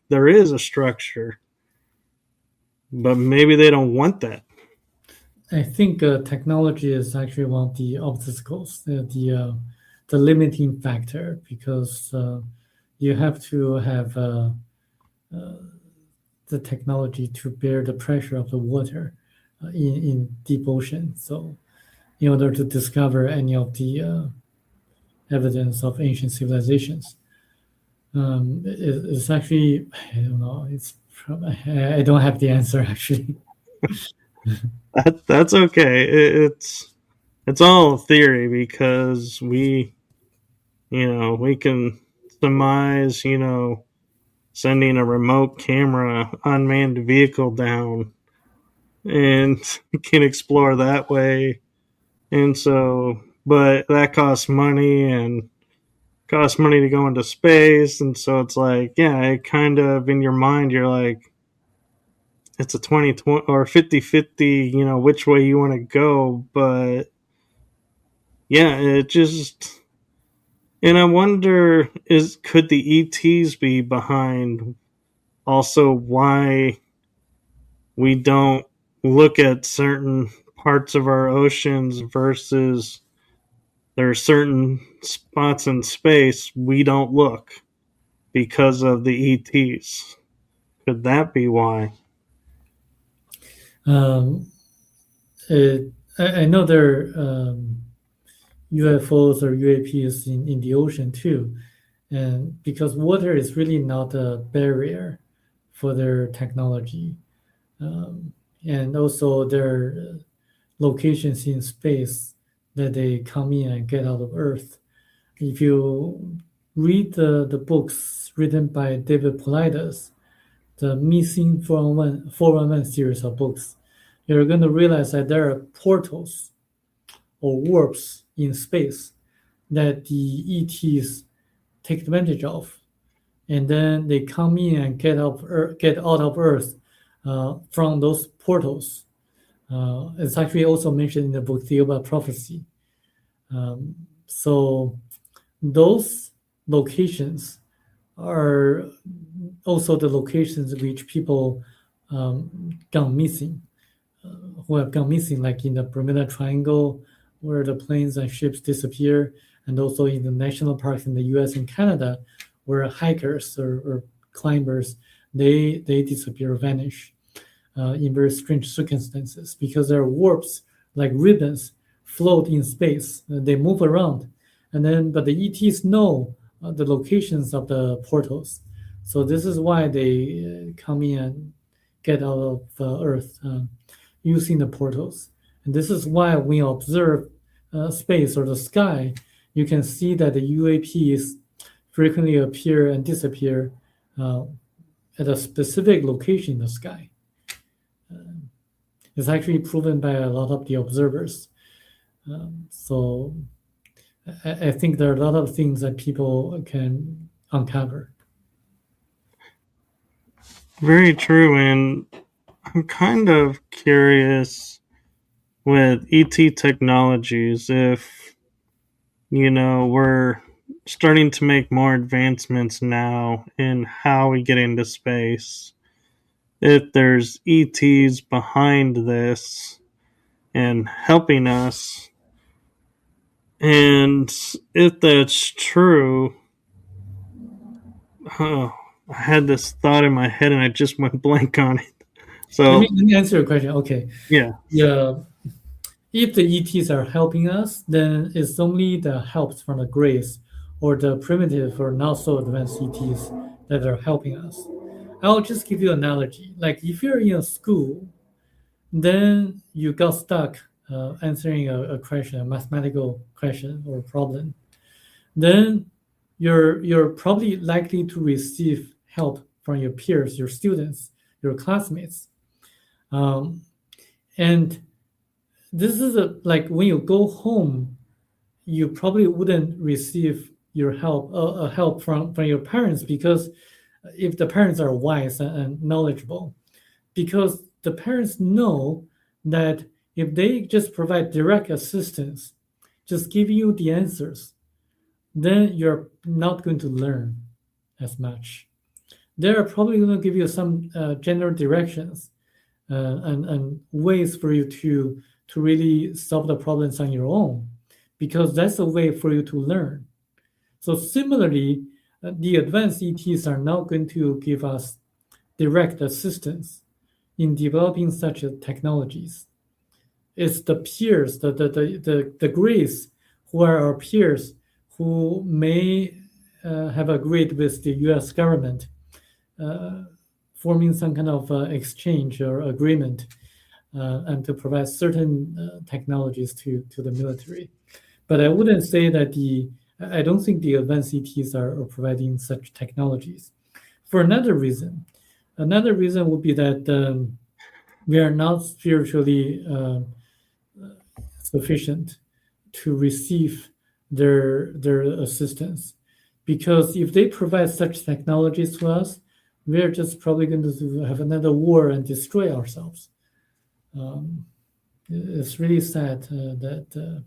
there is a structure. But maybe they don't want that. I think technology is actually one of the obstacles, the limiting factor, because you have to have the technology to bear the pressure of the water in deep ocean. So, in order to discover any of the evidence of ancient civilizations, it's actually, I don't know. I don't have the answer actually. That's okay. It's all theory because we can surmise, sending a remote camera unmanned vehicle down and can explore that way. And so, but that costs money and costs money to go into space. And so it's like, yeah, it kind of in your mind, you're like, it's a 20/20 or 50/50, which way you want to go. But yeah, it just, and I wonder, could the ETs be behind also why we don't look at certain parts of our oceans versus there are certain spots in space we don't look because of the ETs. Could that be why? Um, I know there are UFOs or UAPs in the ocean too, and because water is really not a barrier for their technology, um, and also their locations in space that they come in and get out of Earth. If you read the books written by David Paulides, the Missing 411 series of books, you're going to realize that there are portals or warps in space that the ETs take advantage of, and then they come in and get out of Earth from those portals. It's actually also mentioned in the book Theoba Prophecy. So those locations are also the locations which people gone missing, who have gone missing, like in the Bermuda Triangle, where the planes and ships disappear, and also in the national parks in the U.S. and Canada, where hikers or climbers they disappear or vanish in very strange circumstances because there are warps like ribbons float in space. They move around, and then but the ETs know the locations of the portals, so this is why they come in and get out of Earth using the portals. And this is why when you observe space or the sky, you can see that the UAPs frequently appear and disappear uh, at a specific location in the sky. It's actually proven by a lot of the observers. So I think there are a lot of things that people can uncover. Very true. And I'm kind of curious with ET technologies if, we're starting to make more advancements now in how we get into space. If there's ETs behind this and helping us, and if that's true, oh, I had this thought in my head and I just went blank on it. So, Let me answer your question. Okay. yeah, Yeah. If the ETs are helping us, then it's only the helps from the grace or the primitive or not so advanced ETs that are helping us. I'll just give you an analogy. Like if you're in a school, then you got stuck answering a question, a mathematical question or problem, then you're probably likely to receive help from your peers, your students, your classmates. Um, and this is like when you go home, you probably wouldn't receive your help from your parents, because if the parents are wise and knowledgeable, because the parents know that if they just provide direct assistance, just give you the answers, then you're not going to learn as much. They're probably going to give you some general directions and ways for you to really solve the problems on your own, because that's a way for you to learn. So similarly, the advanced ETs are now going to give us direct assistance in developing such technologies. It's the peers, the Greeks who are our peers, who may have agreed with the U.S. government, forming some kind of exchange or agreement, and to provide certain technologies to the military. But I wouldn't say that I don't think the advanced ETs are providing such technologies. For another reason would be that we are not spiritually sufficient to receive their assistance, because if they provide such technologies to us, we're just probably going to have another war and destroy ourselves. It's really sad that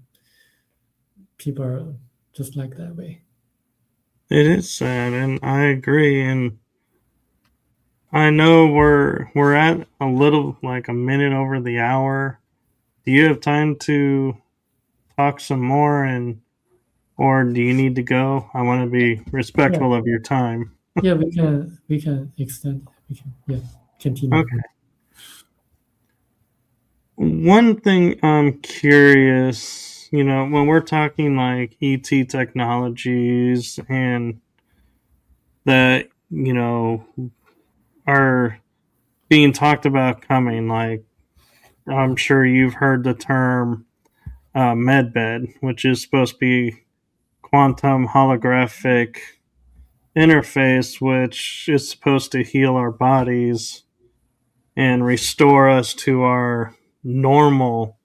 people are just like that way. It is sad, and I agree. And I know we're at a little like a minute over the hour. Do you have time to talk some more, and or do you need to go? I want to be Yeah, respectful of your time. yeah, we can extend. We can, yeah, continue. Okay. One thing I'm curious, when we're talking like ET technologies and that, are being talked about coming, like I'm sure you've heard the term medbed, which is supposed to be quantum holographic interface, which is supposed to heal our bodies and restore us to our normal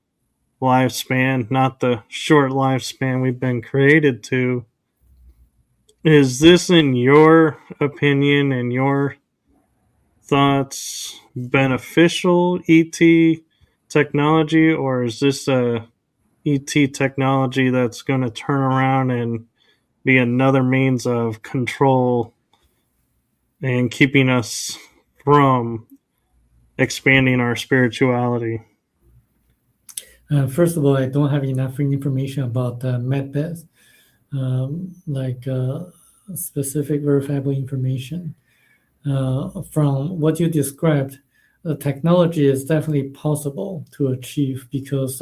lifespan, not the short lifespan we've been created to. Is this, in your opinion and your thoughts, beneficial ET technology, or is this a ET technology that's going to turn around and be another means of control and keeping us from expanding our spirituality? First of all, I don't have enough information about medbeds, like specific verifiable information. From what you described, the technology is definitely possible to achieve, because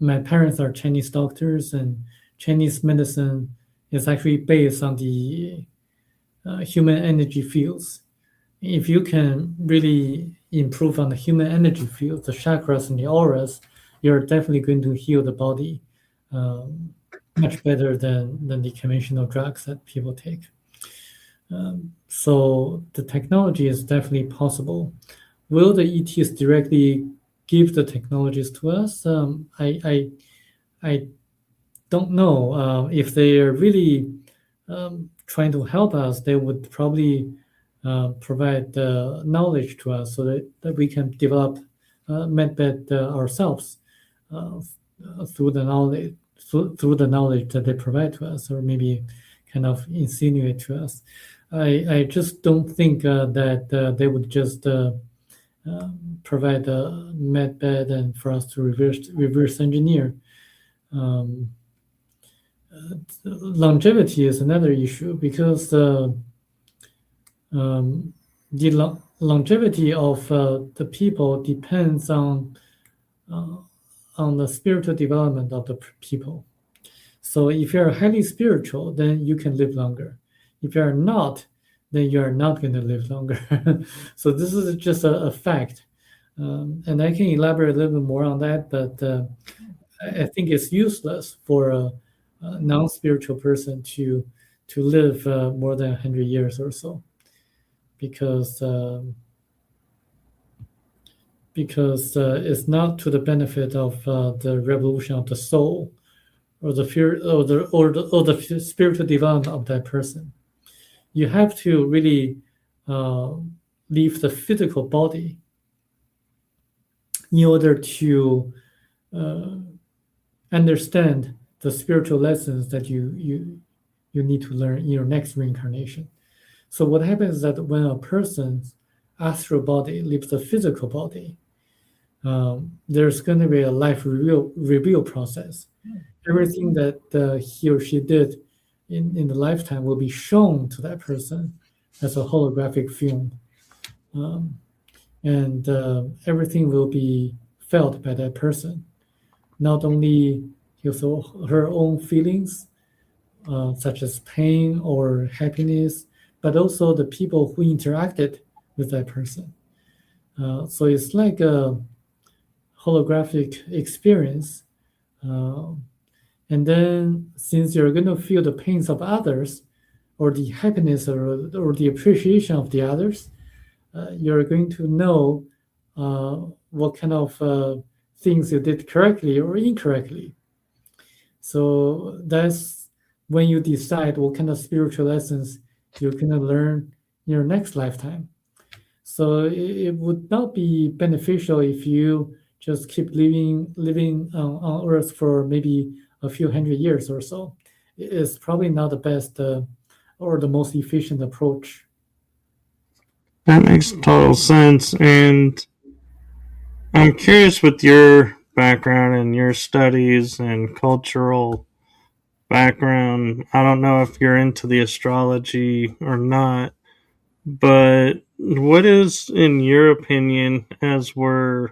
my parents are Chinese doctors, and Chinese medicine is actually based on the human energy fields. If you can really improve on the human energy field, the chakras and the auras, you're definitely going to heal the body much better than the conventional drugs that people take. So the technology is definitely possible. Will the ETs directly give the technologies to us? I don't know. If they are really trying to help us, they would probably provide the knowledge to us, so that we can develop medbed ourselves through the knowledge that they provide to us, or maybe kind of insinuate to us. I just don't think that they would just provide a medbed and for us to reverse engineer. Longevity is another issue, because the longevity of the people depends on the spiritual development of the people. So if you're highly spiritual, then you can live longer. If you're not, then you are not going to live longer. So this is just a fact. And I can elaborate a little bit more on that, but I think it's useless for a non-spiritual person to live more than 100 years or so, because it's not to the benefit of the revolution of the soul, or the fear, or the spiritual development of that person. You have to really leave the physical body in order to understand the spiritual lessons that you need to learn in your next reincarnation. So what happens is that when a person's astral body leaves the physical body, there's going to be a life review process. Everything that he or she did in the lifetime will be shown to that person as a holographic film. Um, and everything will be felt by that person, not only his or her own feelings, such as pain or happiness, but also the people who interacted with that person. So it's like a holographic experience. Uh, and then, since you're going to feel the pains of others, or the happiness or the appreciation of the others, you're going to know what kind of things you did correctly or incorrectly. So that's when you decide what kind of spiritual lessons you're going to learn in your next lifetime. So it would not be beneficial if you just keep living on Earth for maybe a few hundred years or so. It's probably not the best or the most efficient approach. That makes total sense. And I'm curious with your background and your studies and cultural background. I don't know if you're into the astrology or not, but what is, in your opinion, as we're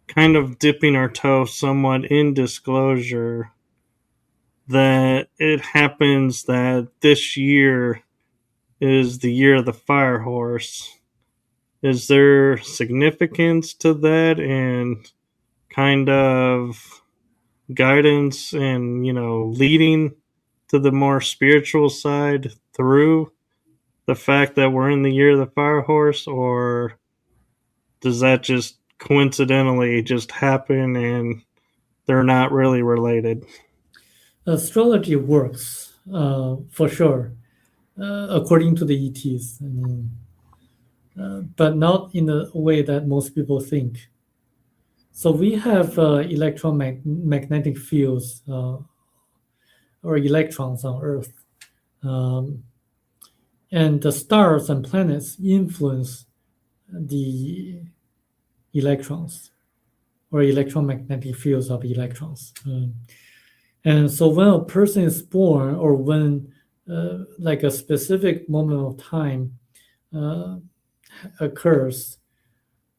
kind of dipping our toe somewhat in disclosure, that it happens that this year is the year of the fire horse? Is there significance to that and kind of guidance and, leading to the more spiritual side through the fact that we're in the year of the fire horse, or does that just coincidentally just happen and they're not really related? Astrology works for sure, according to the ETs. I mean, but not in the way that most people think. So we have electromagnetic fields or electrons on Earth, um, and the stars and planets influence the electrons or electromagnetic fields of electrons. And so when a person is born, or when like a specific moment of time uh, occurs,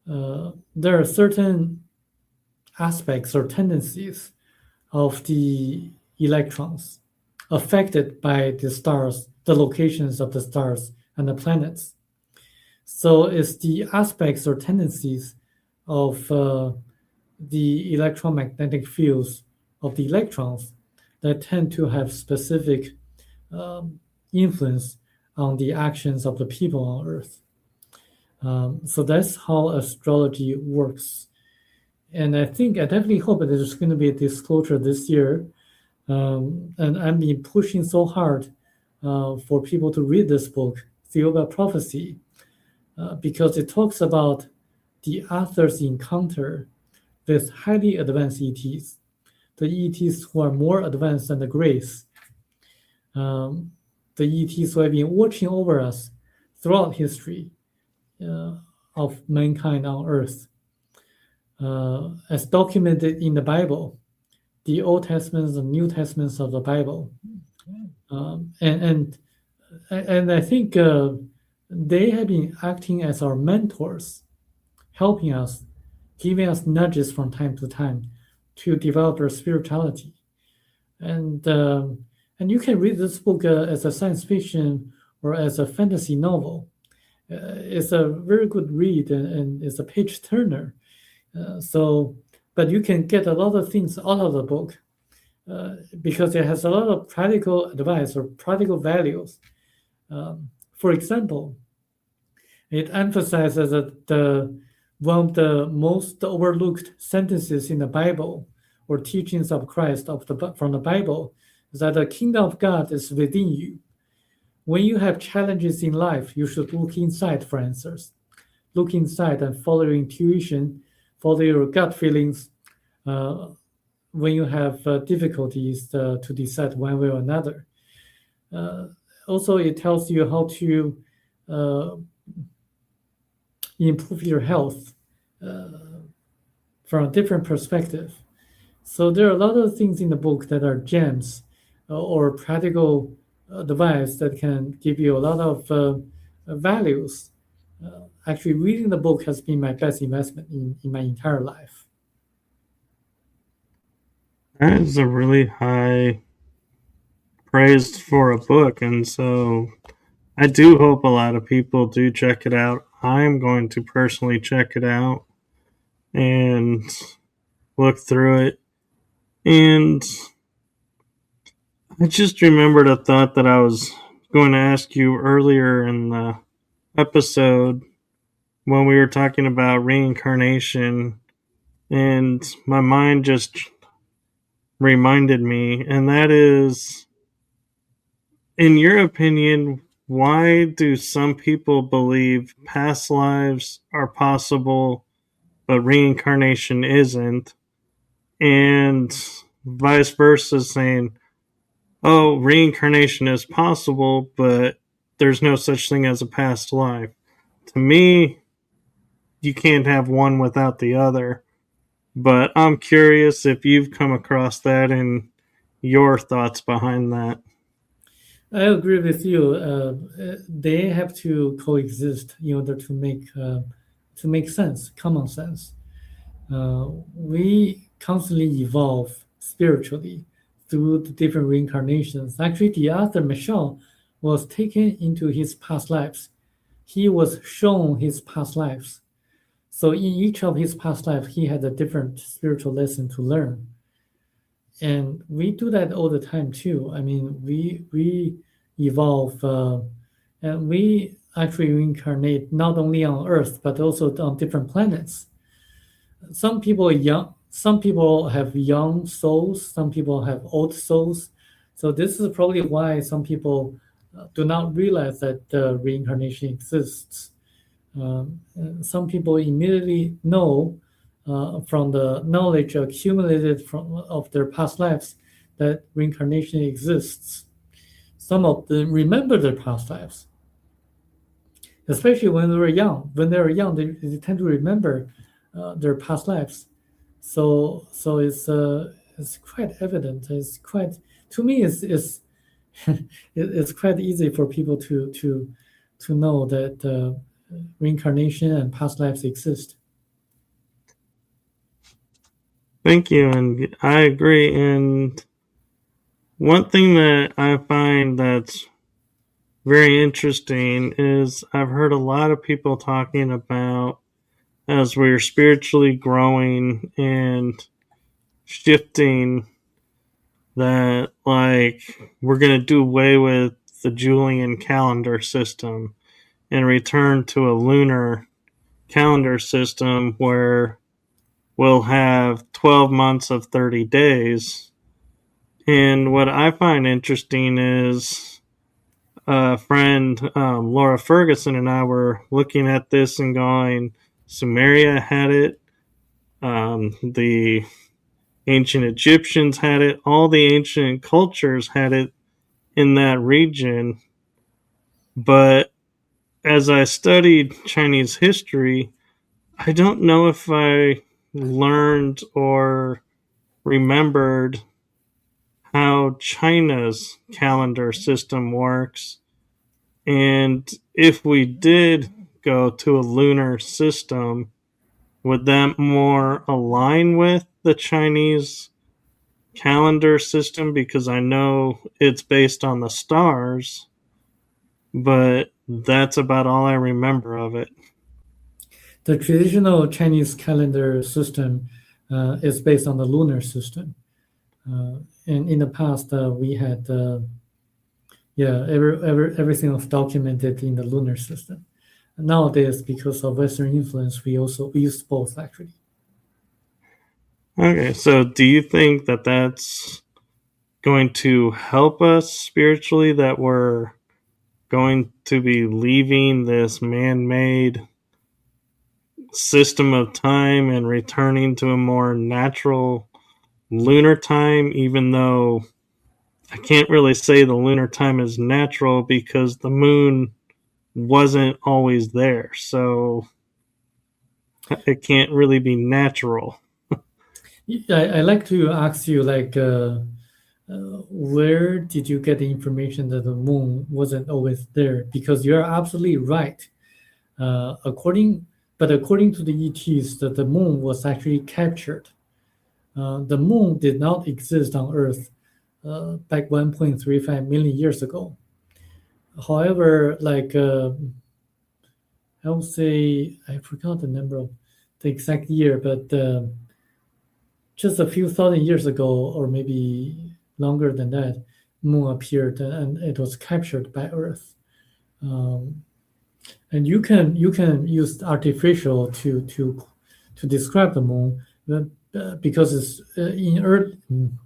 there are certain aspects or tendencies of the electrons affected by the stars, the locations of the stars and the planets. So it's the aspects or tendencies of the electromagnetic fields of the electrons that tend to have specific influence on the actions of the people on Earth. So that's how astrology works. And I definitely hope that there's going to be a disclosure this year. And I've been pushing so hard for people to read this book, Theory of Prophecy, because it talks about the author's encounter with highly advanced ETs, the ETs who are more advanced than the Greys, the ETs who have been watching over us throughout history of mankind on Earth, as documented in the Bible, the Old Testaments and New Testaments of the Bible. And I think they have been acting as our mentors, helping us, giving us nudges from time to time to develop our spirituality. And you can read this book as a science fiction or as a fantasy novel. It's a very good read, and it's a page turner. But you can get a lot of things out of the book because it has a lot of practical advice or practical values. For example, it emphasizes that one of the most overlooked sentences in the Bible or teachings of Christ from the Bible is that the kingdom of God is within you. When you have challenges in life, you should look inside for answers. Look inside and follow your intuition, follow your gut feelings when you have difficulties to decide one way or another. Also, it tells you how to improve your health from a different perspective. So there are a lot of things in the book that are gems or practical advice that can give you a lot of values. Actually, reading the book has been my best investment in my entire life. That is a really high praise for a book, and so I do hope a lot of people do check it out. I'm going to personally check it out and look through it. And I just remembered a thought that I was going to ask you earlier in the episode when we were talking about reincarnation, and my mind just reminded me, and that is, in your opinion, why do some people believe past lives are possible but reincarnation isn't? And vice versa, saying, oh, reincarnation is possible, but there's no such thing as a past life. To me, you can't have one without the other. But I'm curious if you've come across that and your thoughts behind that. I agree with you. They have to coexist in order to make sense, common sense. We constantly evolve spiritually through the different reincarnations. Actually, the author Michel was taken into his past lives. He was shown his past lives. So in each of his past lives, he had a different spiritual lesson to learn. And we do that all the time too. I mean, we evolve, and we actually reincarnate not only on Earth but also on different planets. Some people have young souls, some people have old souls. So this is probably why some people do not realize that reincarnation exists. Some people immediately know from the knowledge accumulated from of their past lives that reincarnation exists. Some of them remember their past lives, especially when they were young. When they were young, they tend to remember their past lives. So it's quite evident. It's quite to me it's it's quite easy for people to know that reincarnation and past lives exist. Thank you, and I agree. And one thing that I find that's very interesting is I've heard a lot of people talking about as we're spiritually growing and shifting that, like, we're going to do away with the Julian calendar system and return to a lunar calendar system where we'll have 12 months of 30 days. And what I find interesting is a friend, Laura Ferguson, and I were looking at this and going, Sumeria had it, the ancient Egyptians had it, all the ancient cultures had it in that region. But as I studied Chinese history, I don't know if I learned or remembered how China's calendar system works. And if we did go to a lunar system, would that more align with the Chinese calendar system? Because I know it's based on the stars, but that's about all I remember of it. The traditional Chinese calendar system is based on the lunar system. And in the past, we had everything was documented in the lunar system. Nowadays, because of Western influence, we use both actually. Okay, so do you think that that's going to help us spiritually, that we're going to be leaving this man-made system of time and returning to a more natural lunar time, even though I can't really say the lunar time is natural because the moon wasn't always there, so it can't really be natural. I like to ask you, like, where did you get the information that the moon wasn't always there? Because you're absolutely right. According to the ETs, that the moon was actually captured. The moon did not exist on Earth back 1.35 million years ago. However, like I would say, I forgot the number of the exact year, but just a few thousand years ago, or maybe longer than that, moon appeared and it was captured by Earth. Um, and you can use artificial to describe the moon, because it's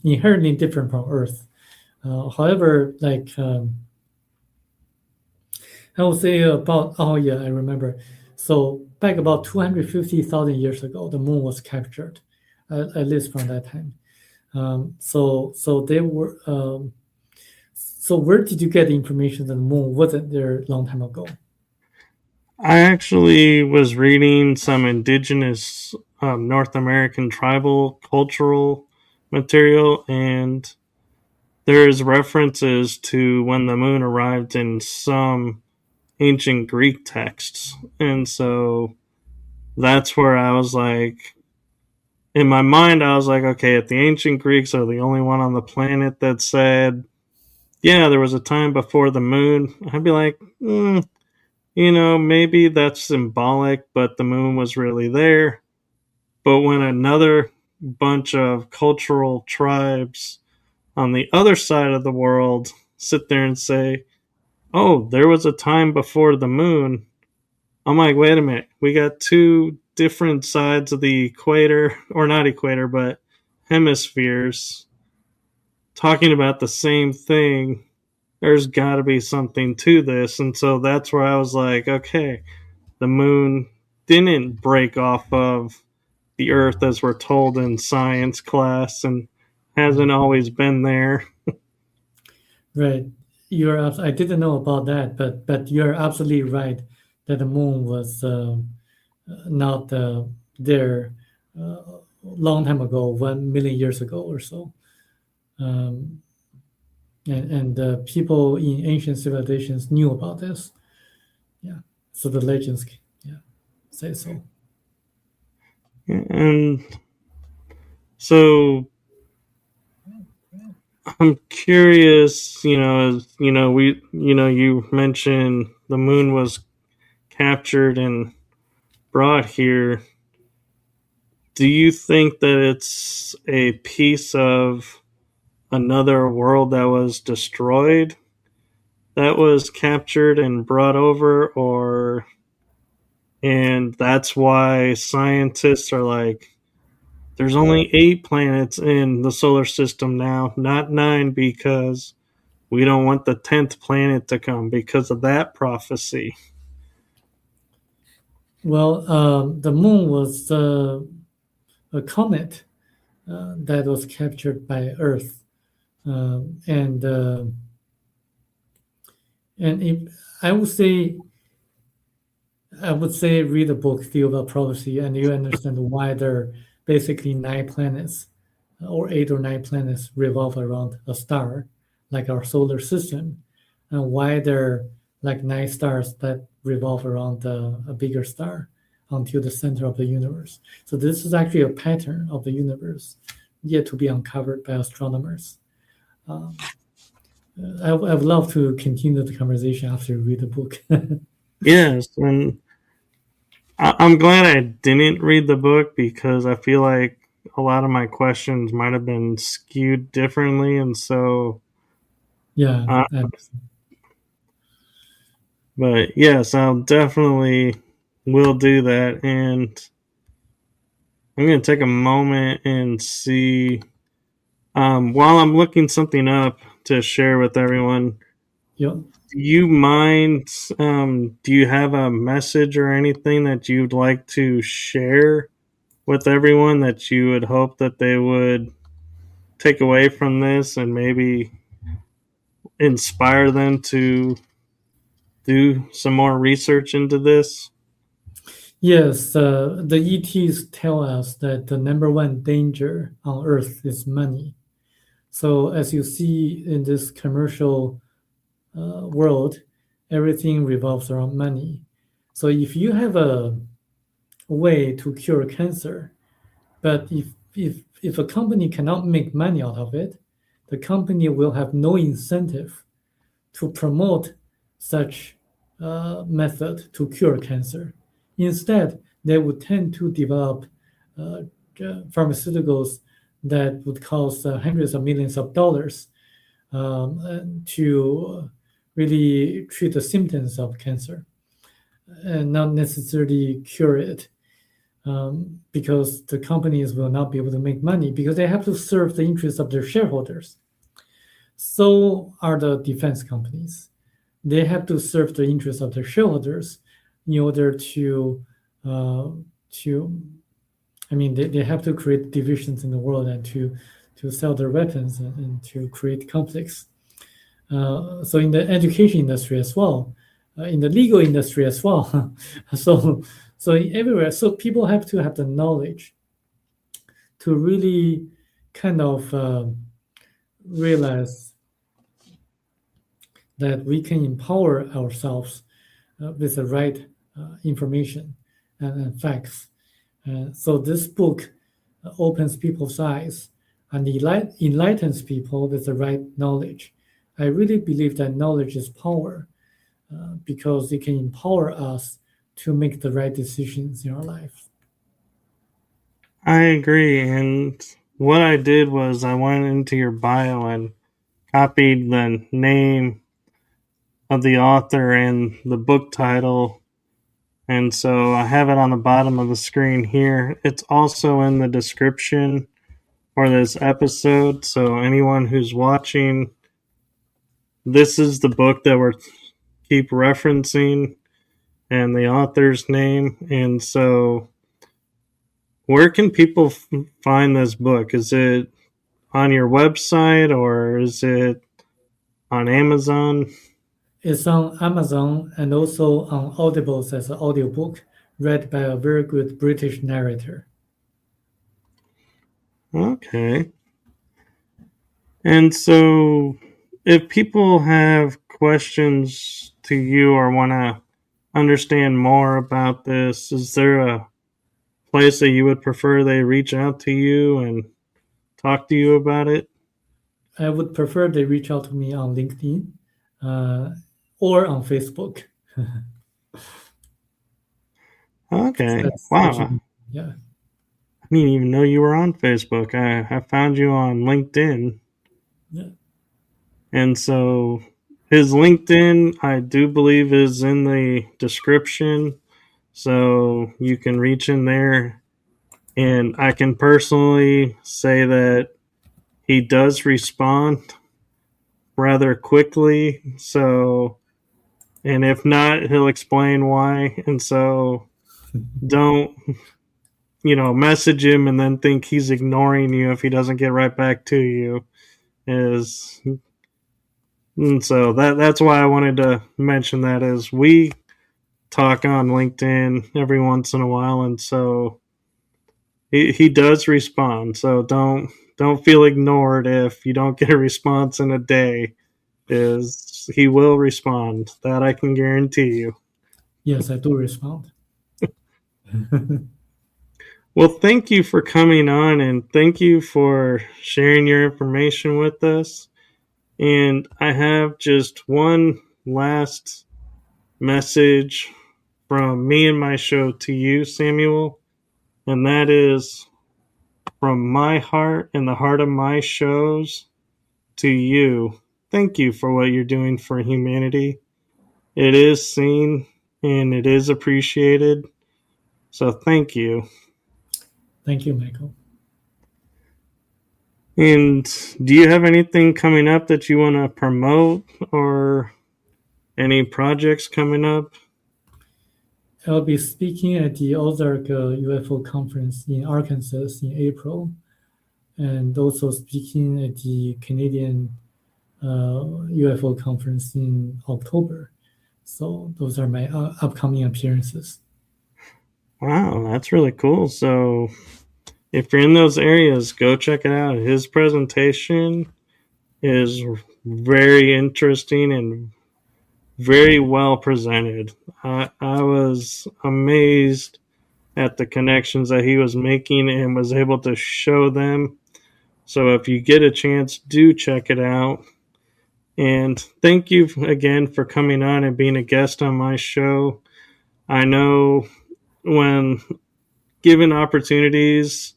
inherently different from Earth. However, like I would say about, oh yeah, I remember. So back about 250,000 years ago, the moon was captured, at least from that time. So they were. So where did you get the information that the moon wasn't there a long time ago? I actually was reading some indigenous North American tribal cultural material, and there's references to when the moon arrived in some ancient Greek texts. And so that's where I was like, in my mind, I was like, okay, if the ancient Greeks are the only one on the planet that said, yeah, there was a time before the moon, I'd be like, maybe that's symbolic, but the moon was really there. But when another bunch of cultural tribes on the other side of the world sit there and say, oh, there was a time before the moon, I'm like, wait a minute. We got two different sides of the equator, or not equator, but hemispheres talking about the same thing. There's got to be something to this. And so that's where I was like, okay, the moon didn't break off of the earth as we're told in science class and hasn't always been there. Right. I didn't know about that, but you're absolutely right that the moon was not there long time ago, 1 million years ago or so. Um, and people in ancient civilizations knew about this. Yeah. So the legends, yeah, say so. And so I'm curious, you mentioned the moon was captured and brought here. Do you think that it's a piece of another world that was destroyed that was captured and brought over, or and that's why scientists are like, there's only 8 planets in the solar system now, not 9, because we don't want the 10th planet to come because of that prophecy. Well, the moon was a comet that was captured by Earth, um, and uh, and I would say read the book Theory of Prophecy, and you understand why there are basically 9 planets, or 8 or 9 planets revolve around a star, like our solar system, and why there are like 9 stars that revolve around a bigger star until the center of the universe. So this is actually a pattern of the universe yet to be uncovered by astronomers. Um, I would love to continue the conversation after you read the book. Yes, and I'm glad I didn't read the book because I feel like a lot of my questions might have been skewed differently, and so. Yeah, Uh, but yes, I'll definitely will do that, and I'm gonna take a moment and see. While I'm looking something up to share with everyone, yeah. do you mind? Do you have a message or anything that you'd like to share with everyone that you would hope that they would take away from this and maybe inspire them to do some more research into this? Yes, the ETs tell us that the number one danger on Earth is money. So, as you see in this commercial world, everything revolves around money. So, if you have a way to cure cancer, but if a company cannot make money out of it, the company will have no incentive to promote such method to cure cancer. Instead, they would tend to develop uh, pharmaceuticals that would cost hundreds of millions of dollars to really treat the symptoms of cancer and not necessarily cure it. Because the companies will not be able to make money because they have to serve the interests of their shareholders. So are the defense companies. They have to serve the interests of their shareholders in order uh, to I mean they have to create divisions in the world and to sell their weapons and to create conflicts. So in the education industry as well, in the legal industry as well. so so everywhere. So people have to have the knowledge to really kind of realize that we can empower ourselves with the right information and facts. So this book opens people's eyes and enlightens people with the right knowledge. I really believe that knowledge is power because it can empower us to make the right decisions in our life. I agree. And what I did was I went into your bio and copied the name of the author and the book title. And so I have it on the bottom of the screen here. It's also in the description for this episode. So anyone who's watching, this is the book that we're keep referencing and the author's name. And so where can people find this book? Is it on your website or is it on Amazon? It's on Amazon and also on Audibles as an audiobook read by a very good British narrator. Okay. And so if people have questions to you or want to understand more about this, is there a place that you would prefer they reach out to you and talk to you about it? I would prefer they reach out to me on LinkedIn uh, or on Facebook. Okay. That's Wow. social. Yeah. I didn't even know you were on Facebook. I found you on LinkedIn. Yeah. And so his LinkedIn, I do believe, is in the description. So you can reach in there. And I can personally say that he does respond rather quickly. So, and if not, he'll explain why. And so don't, message him and then think he's ignoring you if he doesn't get right back to you. Is and so that's why I wanted to mention that is we talk on LinkedIn every once in a while, and so he does respond. So don't feel ignored if you don't get a response in a day. Is he will respond? That I can guarantee you. Yes, I do respond. Well, thank you for coming on, and thank you for sharing your information with us. And I have just one last message from me and my show to you, Samuel, and that is from my heart and the heart of my shows to you. Thank you for what you're doing for humanity. It is seen and it is appreciated. So thank you. Thank you, Michael. And do you have anything coming up that you want to promote or any projects coming up? I'll be speaking at the Ozark UFO conference in Arkansas in April, and also speaking at the Canadian UFO conference in October. So those are my upcoming appearances. Wow, that's really cool. So if you're in those areas, go check it out. His presentation is very interesting and very well presented. I was amazed at the connections that he was making and was able to show them. So if you get a chance, do check it out. And thank you again for coming on and being a guest on my show. I know when given opportunities,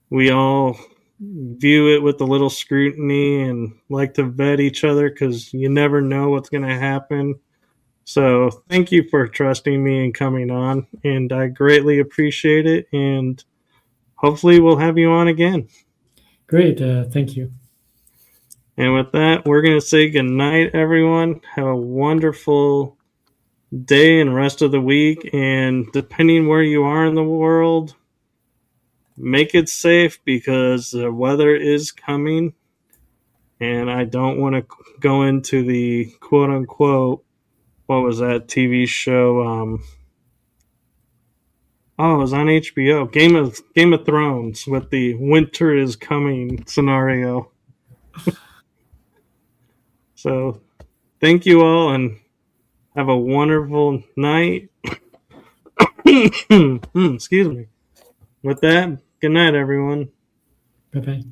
we all view it with a little scrutiny and like to vet each other because you never know what's going to happen. So thank you for trusting me and coming on, and I greatly appreciate it. And hopefully, we'll have you on again. Great, thank you. And with that, we're going to say good night, everyone. Have a wonderful day and rest of the week. And depending where you are in the world, make it safe because the weather is coming. And I don't want to go into the quote unquote, what was that TV show? Oh, it was on HBO. Game of Thrones with the winter is coming scenario. So thank you all and have a wonderful night. Excuse me. With that, good night, everyone. Bye bye.